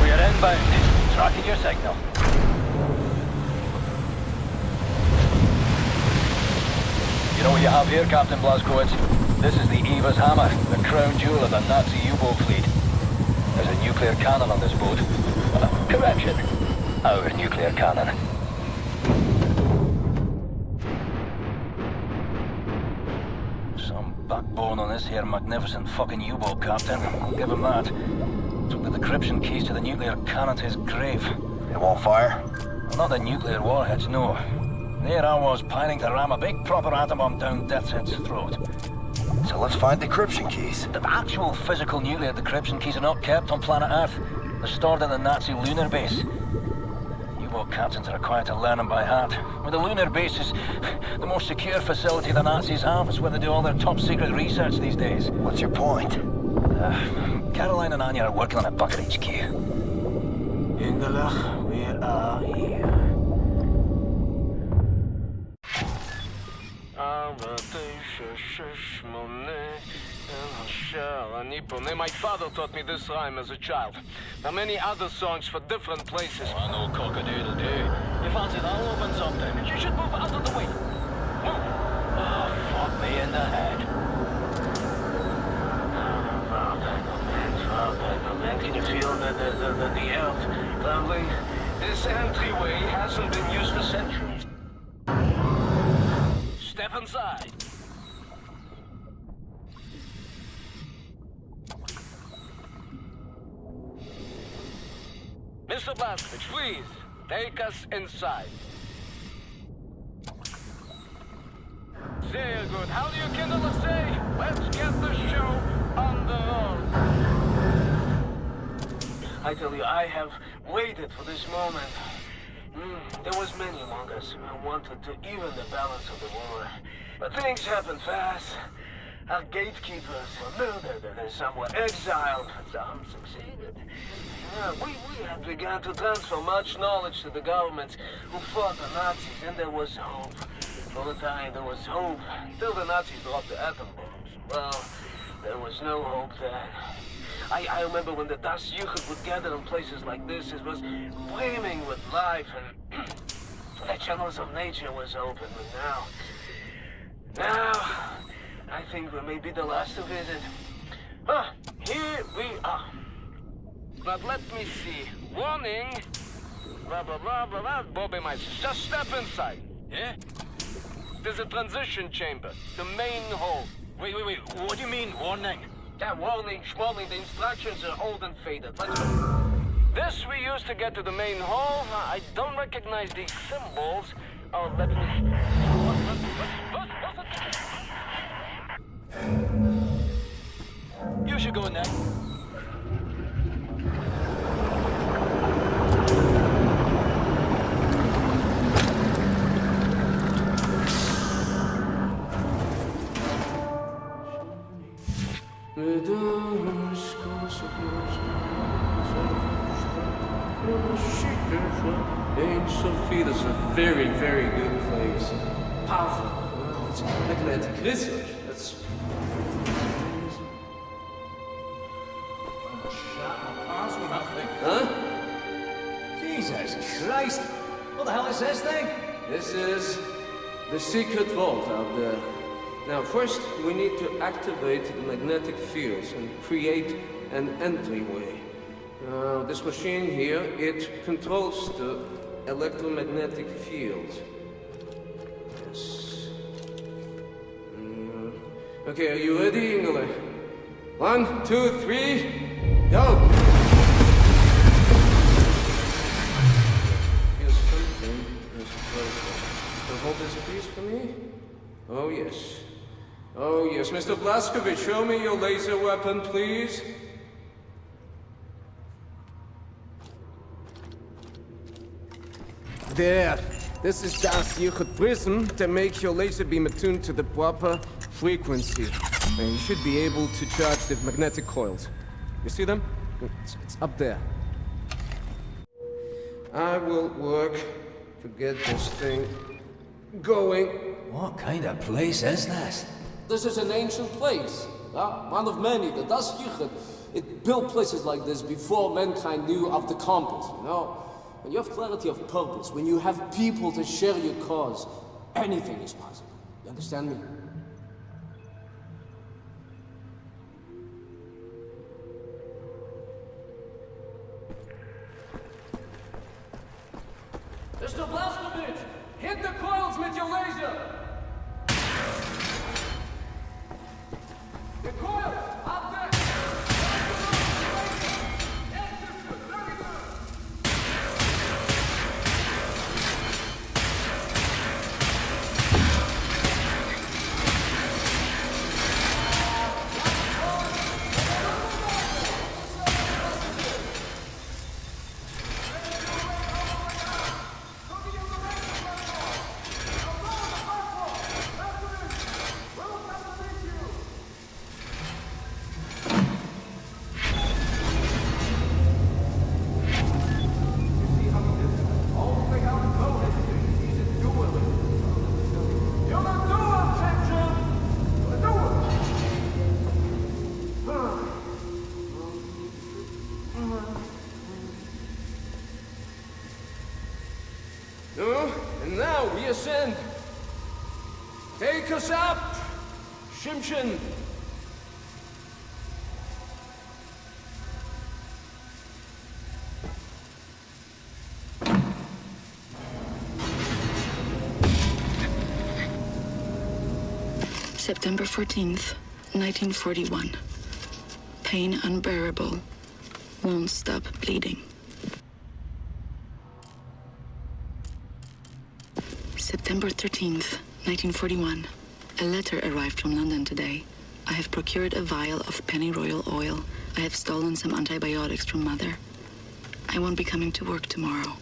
S16: We are inbound. Tracking your signal. You know what you have here, Captain Blazkowicz? This is the Eva's Hammer, the crown jewel of the Nazi U-boat fleet. There's a nuclear cannon on this boat. Correction. Our nuclear cannon. Backbone on this here magnificent fucking U-boat, Captain. I'll give him that. Took the decryption keys to the nuclear cannon to his grave.
S4: It won't fire?
S16: Well, not the nuclear warheads, no. There I was, pining to ram a big proper atom bomb down Deathshead's throat.
S4: So let's find decryption keys.
S16: The actual physical nuclear decryption keys are not kept on planet Earth. They're stored in the Nazi lunar base. U-boat captains are required to learn them by heart. Well, the lunar base is the most secure facility the Nazis have. It's where they do all their top-secret research these days.
S4: What's your point?
S16: Caroline and Anya are working on a bucket HQ.
S1: Engelach, we are here.
S17: My father taught me this rhyme as a child. There are many other songs for different places.
S16: Oh, I know cock-a-doodle-doo. You fancy that'll open something?
S17: You should move out of the way. Move.
S16: Oh, fuck me in the head.
S17: Can you feel the earth trembling? This entryway hasn't been used for centuries. Step inside. Mr. Blazkowicz, please, take us inside. Very good. How do you kindle a say? Let's get the show on the road. I tell you, I have waited for this moment. There was many among us who wanted to even the balance of the war. But things happen fast. Our gatekeepers were murdered and some were exiled. Some succeeded. We had begun to transfer much knowledge to the governments who fought the Nazis, and there was hope. For the time, there was hope, until the Nazis dropped the atom bombs. Well, there was no hope then. I remember when the Das Jugend would gather in places like this, it was brimming with life, and the channels of nature was open, but now, I think we may be the last to visit. Here we are. But let me see. Warning! Blah, blah, blah, blah, blah. Bobby Mice, just step inside. Yeah? There's a transition chamber. The main hall.
S16: Wait. What do you mean, warning?
S17: Yeah, warning, schmorning. The instructions are old and faded. Let's go. This we use to get to the main hall. I don't recognize these symbols. Oh, let me...
S16: You should go in there.
S1: E06 is a very, very good place. Powerful. It's magnetic research. That's... Huh?
S6: Jesus Christ! What the hell is this thing?
S1: This is the secret vault out there. Now, first, we need to activate the magnetic fields and create an entryway. This machine here, it controls the electromagnetic field. Yes. Okay, are you ready, Ingle? 1, 2, 3, go! Here's something. Hold this piece for me? Oh, yes. Oh, yes. Mr. Blazkowicz, show me your laser weapon, please. There. This is the secret prism to make your laser beam attuned to the proper frequency. And you should be able to charge the magnetic coils. You see them? It's up there. I will work to get this thing going.
S6: What kind of place is this?
S1: This is an ancient place. One of many. The Das Yuchat. It built places like this before mankind knew of the compass, you know? When you have clarity of purpose, when you have people to share your cause, anything is possible. You understand me? Mr. Blazkowicz, hit the coils with your laser! The coils! Up there! And now we ascend. Take us up, Shimshin.
S10: September 14th, 1941. Pain unbearable. Won't stop bleeding. September 13th, 1941. A letter arrived from London today. I have procured a vial of pennyroyal oil. I have stolen some antibiotics from Mother. I won't be coming to work tomorrow.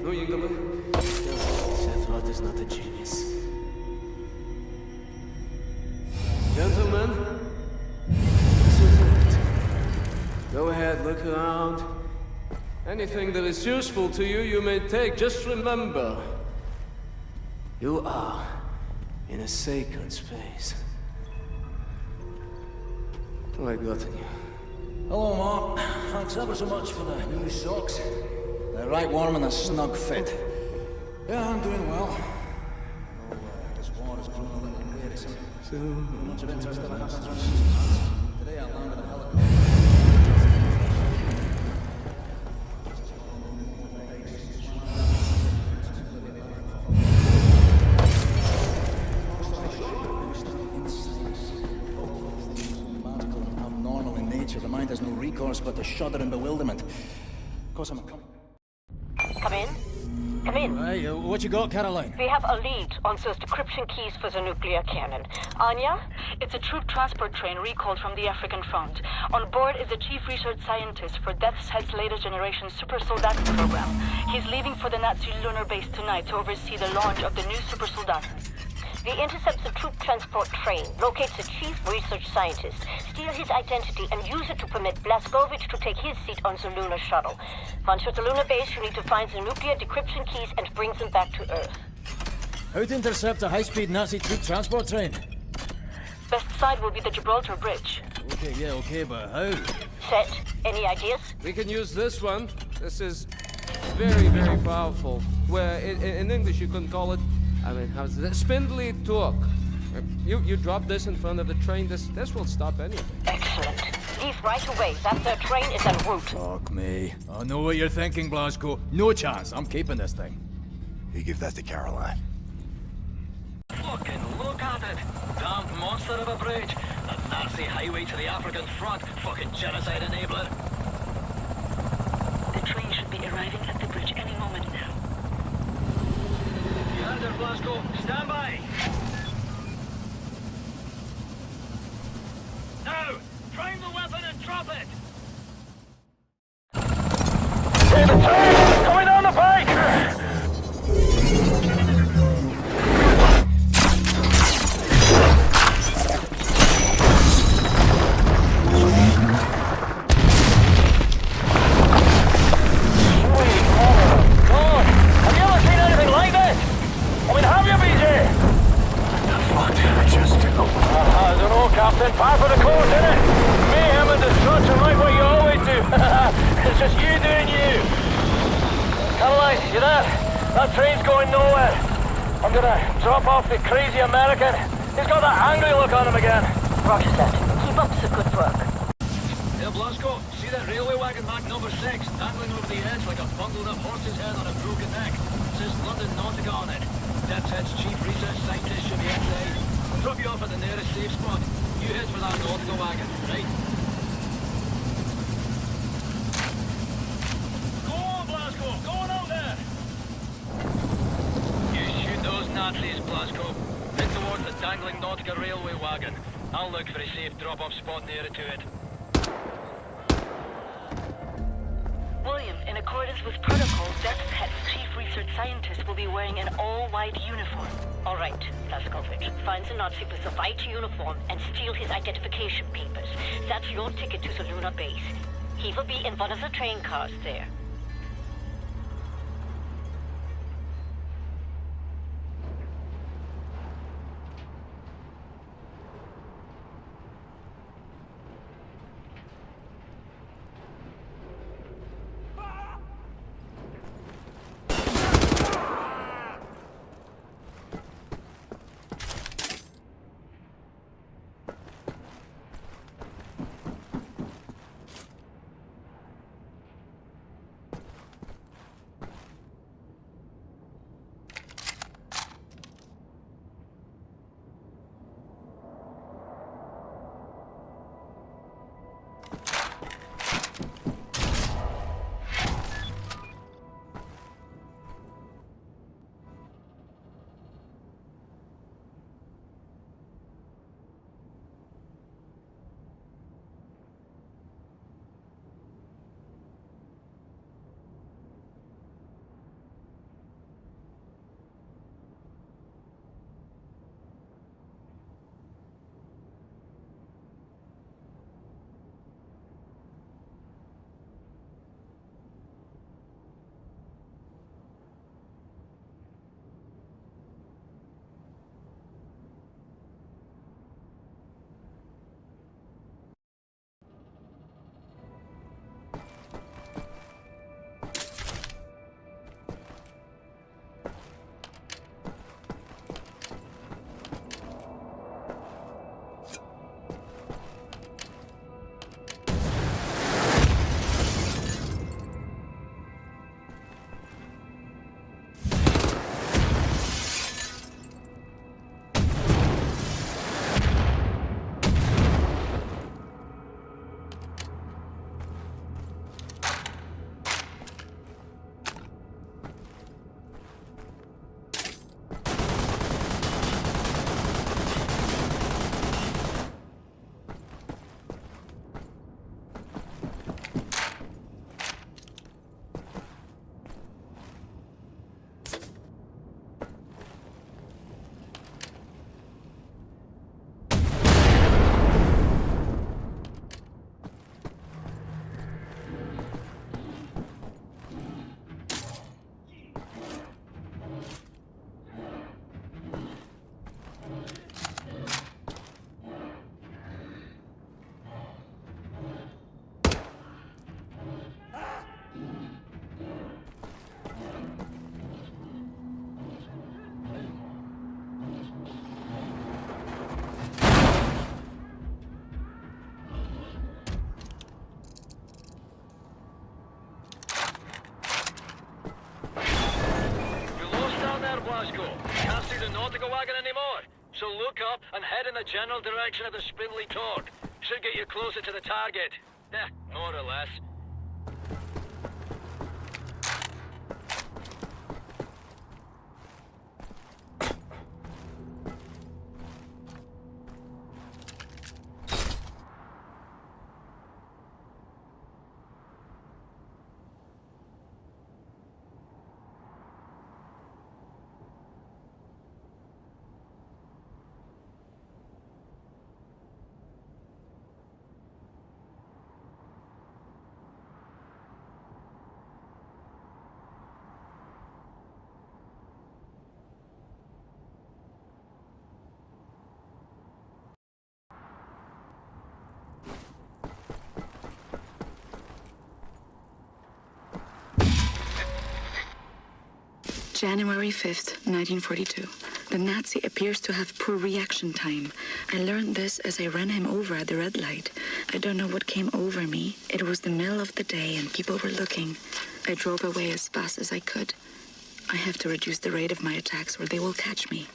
S1: No, Yingala. Sephiroth is not a genius. Gentlemen, this is it. Go ahead, look around. Anything that is useful to you, you may take. Just remember, you are in a sacred space. What have I got in you?
S6: Hello, Mark. Thanks ever so much for the new socks. They're right warm and a snug fit. Yeah, I'm doing well. Oh, this war has grown a little wearisome. Much of interest in the happens today I landed a helicopter. The mind has no recourse but to shudder in bewilderment. Of course, I'm a...
S2: Come in. Come in.
S6: Hey, what you got, Caroline?
S2: We have a lead on those decryption keys for the nuclear cannon. Anya?
S11: It's a troop transport train recalled from the African front. On board is the chief research scientist for Death's Head's latest generation super soldaten program. He's leaving for the Nazi lunar base tonight to oversee the launch of the new super soldaten.
S2: We intercept the troop transport train, locate the chief research scientist, steal his identity, and use it to permit Blazkowicz to take his seat on the lunar shuttle. Once at the lunar base, you need to find the nuclear decryption keys and bring them back to Earth.
S6: How to intercept a high-speed Nazi troop transport train?
S11: Best side will be the Gibraltar Bridge.
S6: Okay, but how?
S2: Set, any ideas?
S18: We can use this one. This is very, very powerful. Where in English you couldn't call it, I mean, how's it? Spindly torque. You drop this in front of the train, this will stop anything.
S2: Excellent. Leave right away. That third train is en route.
S6: Fuck me. I know what you're thinking, Blasco. No chance. I'm keeping this thing.
S4: You give that to Caroline.
S16: Fucking look at it! Damned monster of a bridge! A Nazi highway to the African front! Fucking genocide enabler!
S11: The train should be arriving at the bridge any moment now.
S16: You heard her, Blasco! Stand by! Now! Prime the weapon and drop it! Hey, the train! Coming down the pike! Captain, par for the course, innit? Mayhem and destruction like what you always do. It's just you doing you. Caroline, you there? That train's going nowhere. I'm gonna drop off the crazy American. He's got that angry look on him again.
S2: Roger that. Keep up the good work.
S16: Hey, Blasco, see that railway wagon marked number 6, dangling over the edge like a bundled up horse's head on a broken neck. Says London Nautica on it. Death's Head's chief research scientist should be inside. I'll drop you off at the nearest safe spot. You head for that Nautica wagon, right? Go on, Blasco! Go on out there! You shoot those Nazis, Blasco. Head towards the dangling Nautica railway wagon. I'll look for a safe drop-off spot nearer to it.
S11: William, in accordance with protocol, Death's Head's chief research scientist will be wearing an all-white uniform.
S2: All right, Blazkowicz. Find the Nazi with the white uniform and steal his identification papers. That's your ticket to the lunar base. He will be in one of the train cars there.
S16: Blasco. Can't see the nautical wagon anymore. So look up and head in the general direction of the spindly torque. Should get you closer to the target. More or less.
S10: January 5th, 1942. The Nazi appears to have poor reaction time. I learned this as I ran him over at the red light. I don't know what came over me. It was the middle of the day and people were looking. I drove away as fast as I could. I have to reduce the rate of my attacks or they will catch me.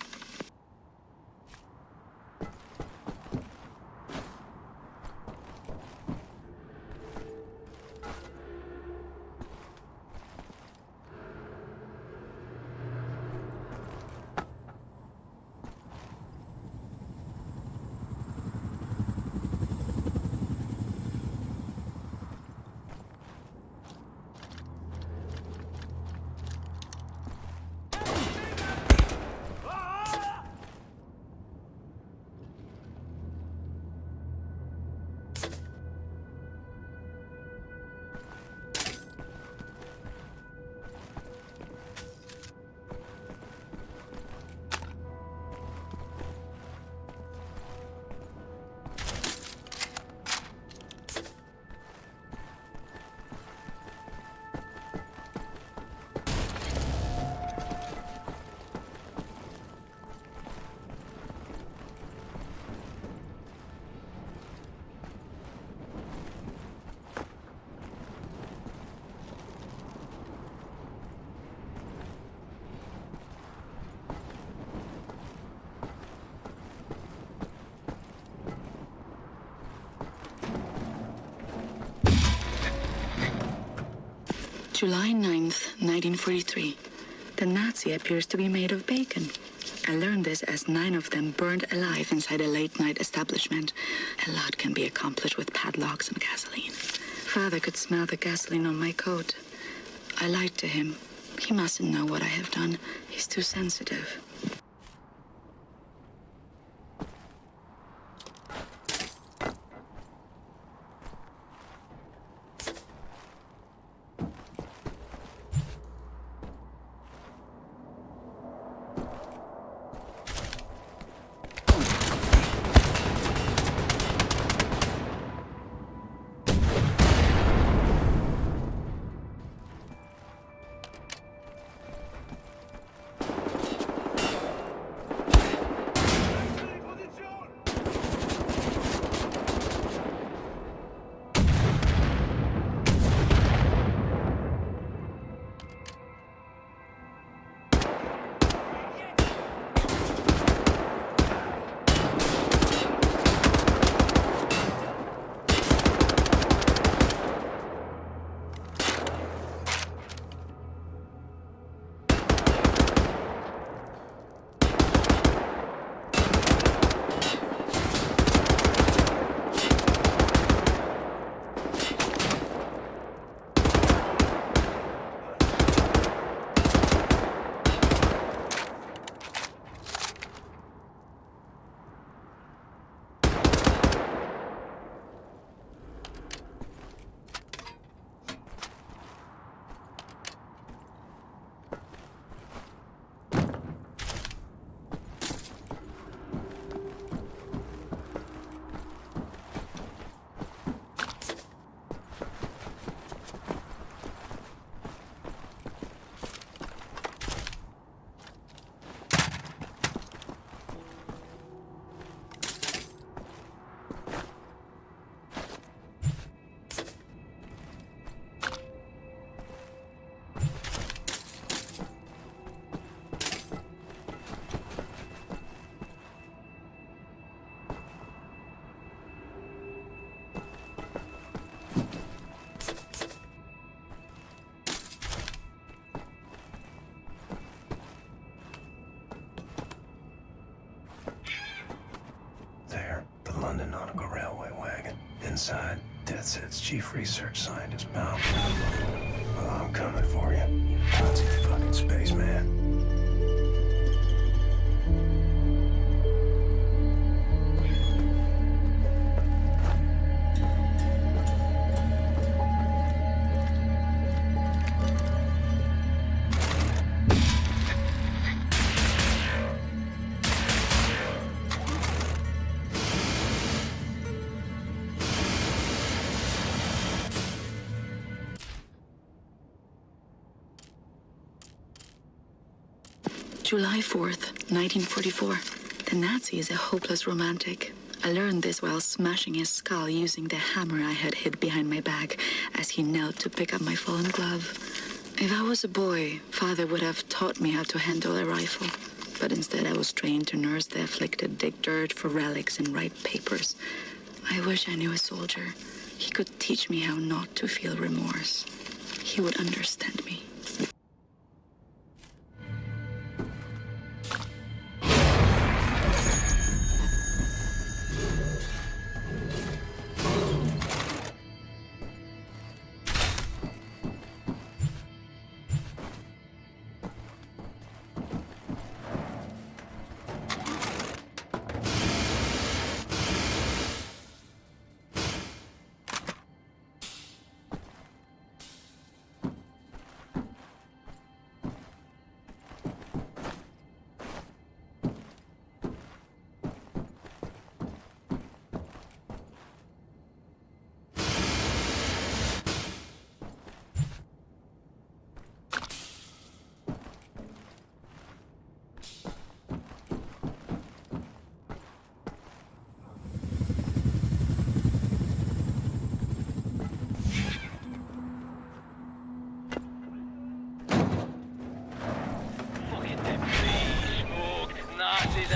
S10: July 9th, 1943. The Nazi appears to be made of bacon. I learned this as 9 of them burned alive inside a late-night establishment. A lot can be accomplished with padlocks and gasoline. Father could smell the gasoline on my coat. I lied to him. He mustn't know what I have done. He's too sensitive.
S4: nautical railway wagon. Inside, Deathset's chief research scientist, pal. Well, I'm coming for you, you Nazi fucking spaceman.
S10: July 4th, 1944. The Nazi is a hopeless romantic. I learned this while smashing his skull using the hammer I had hid behind my back as he knelt to pick up my fallen glove. If I was a boy, Father would have taught me how to handle a rifle. But instead I was trained to nurse the afflicted, dig dirt for relics, and write papers. I wish I knew a soldier. He could teach me how not to feel remorse. He would understand me.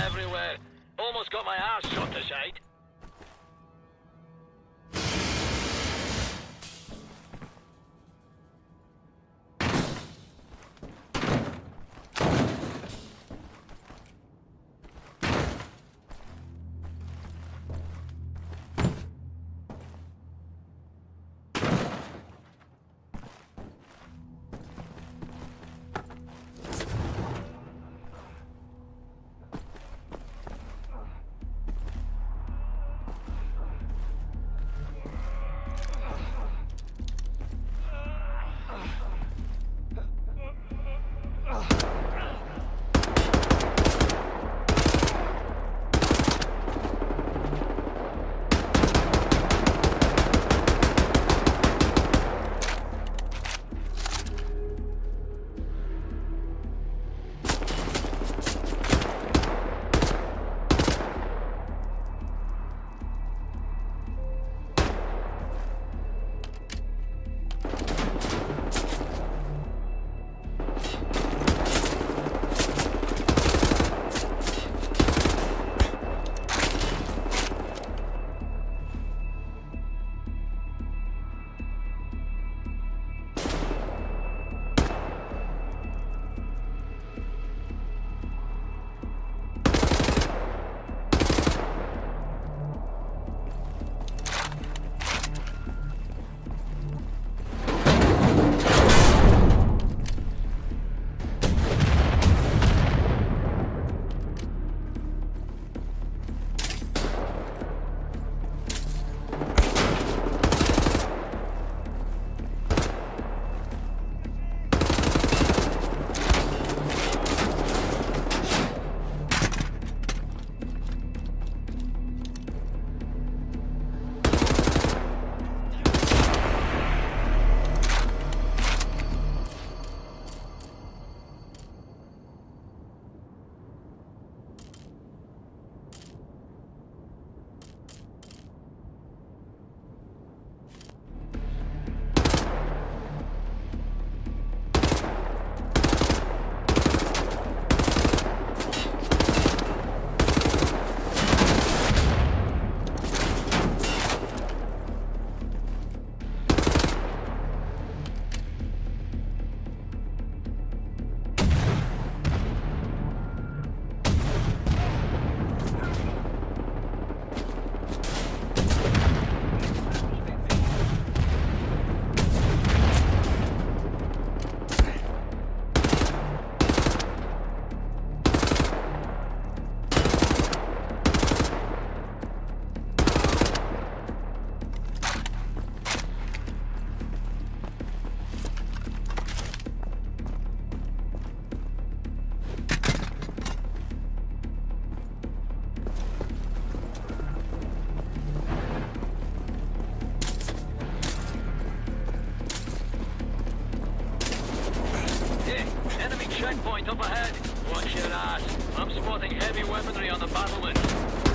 S16: Everywhere. Almost got my ass shot to shite. checkpoint up ahead. Watch your ass. I'm spotting heavy weaponry on the battlement.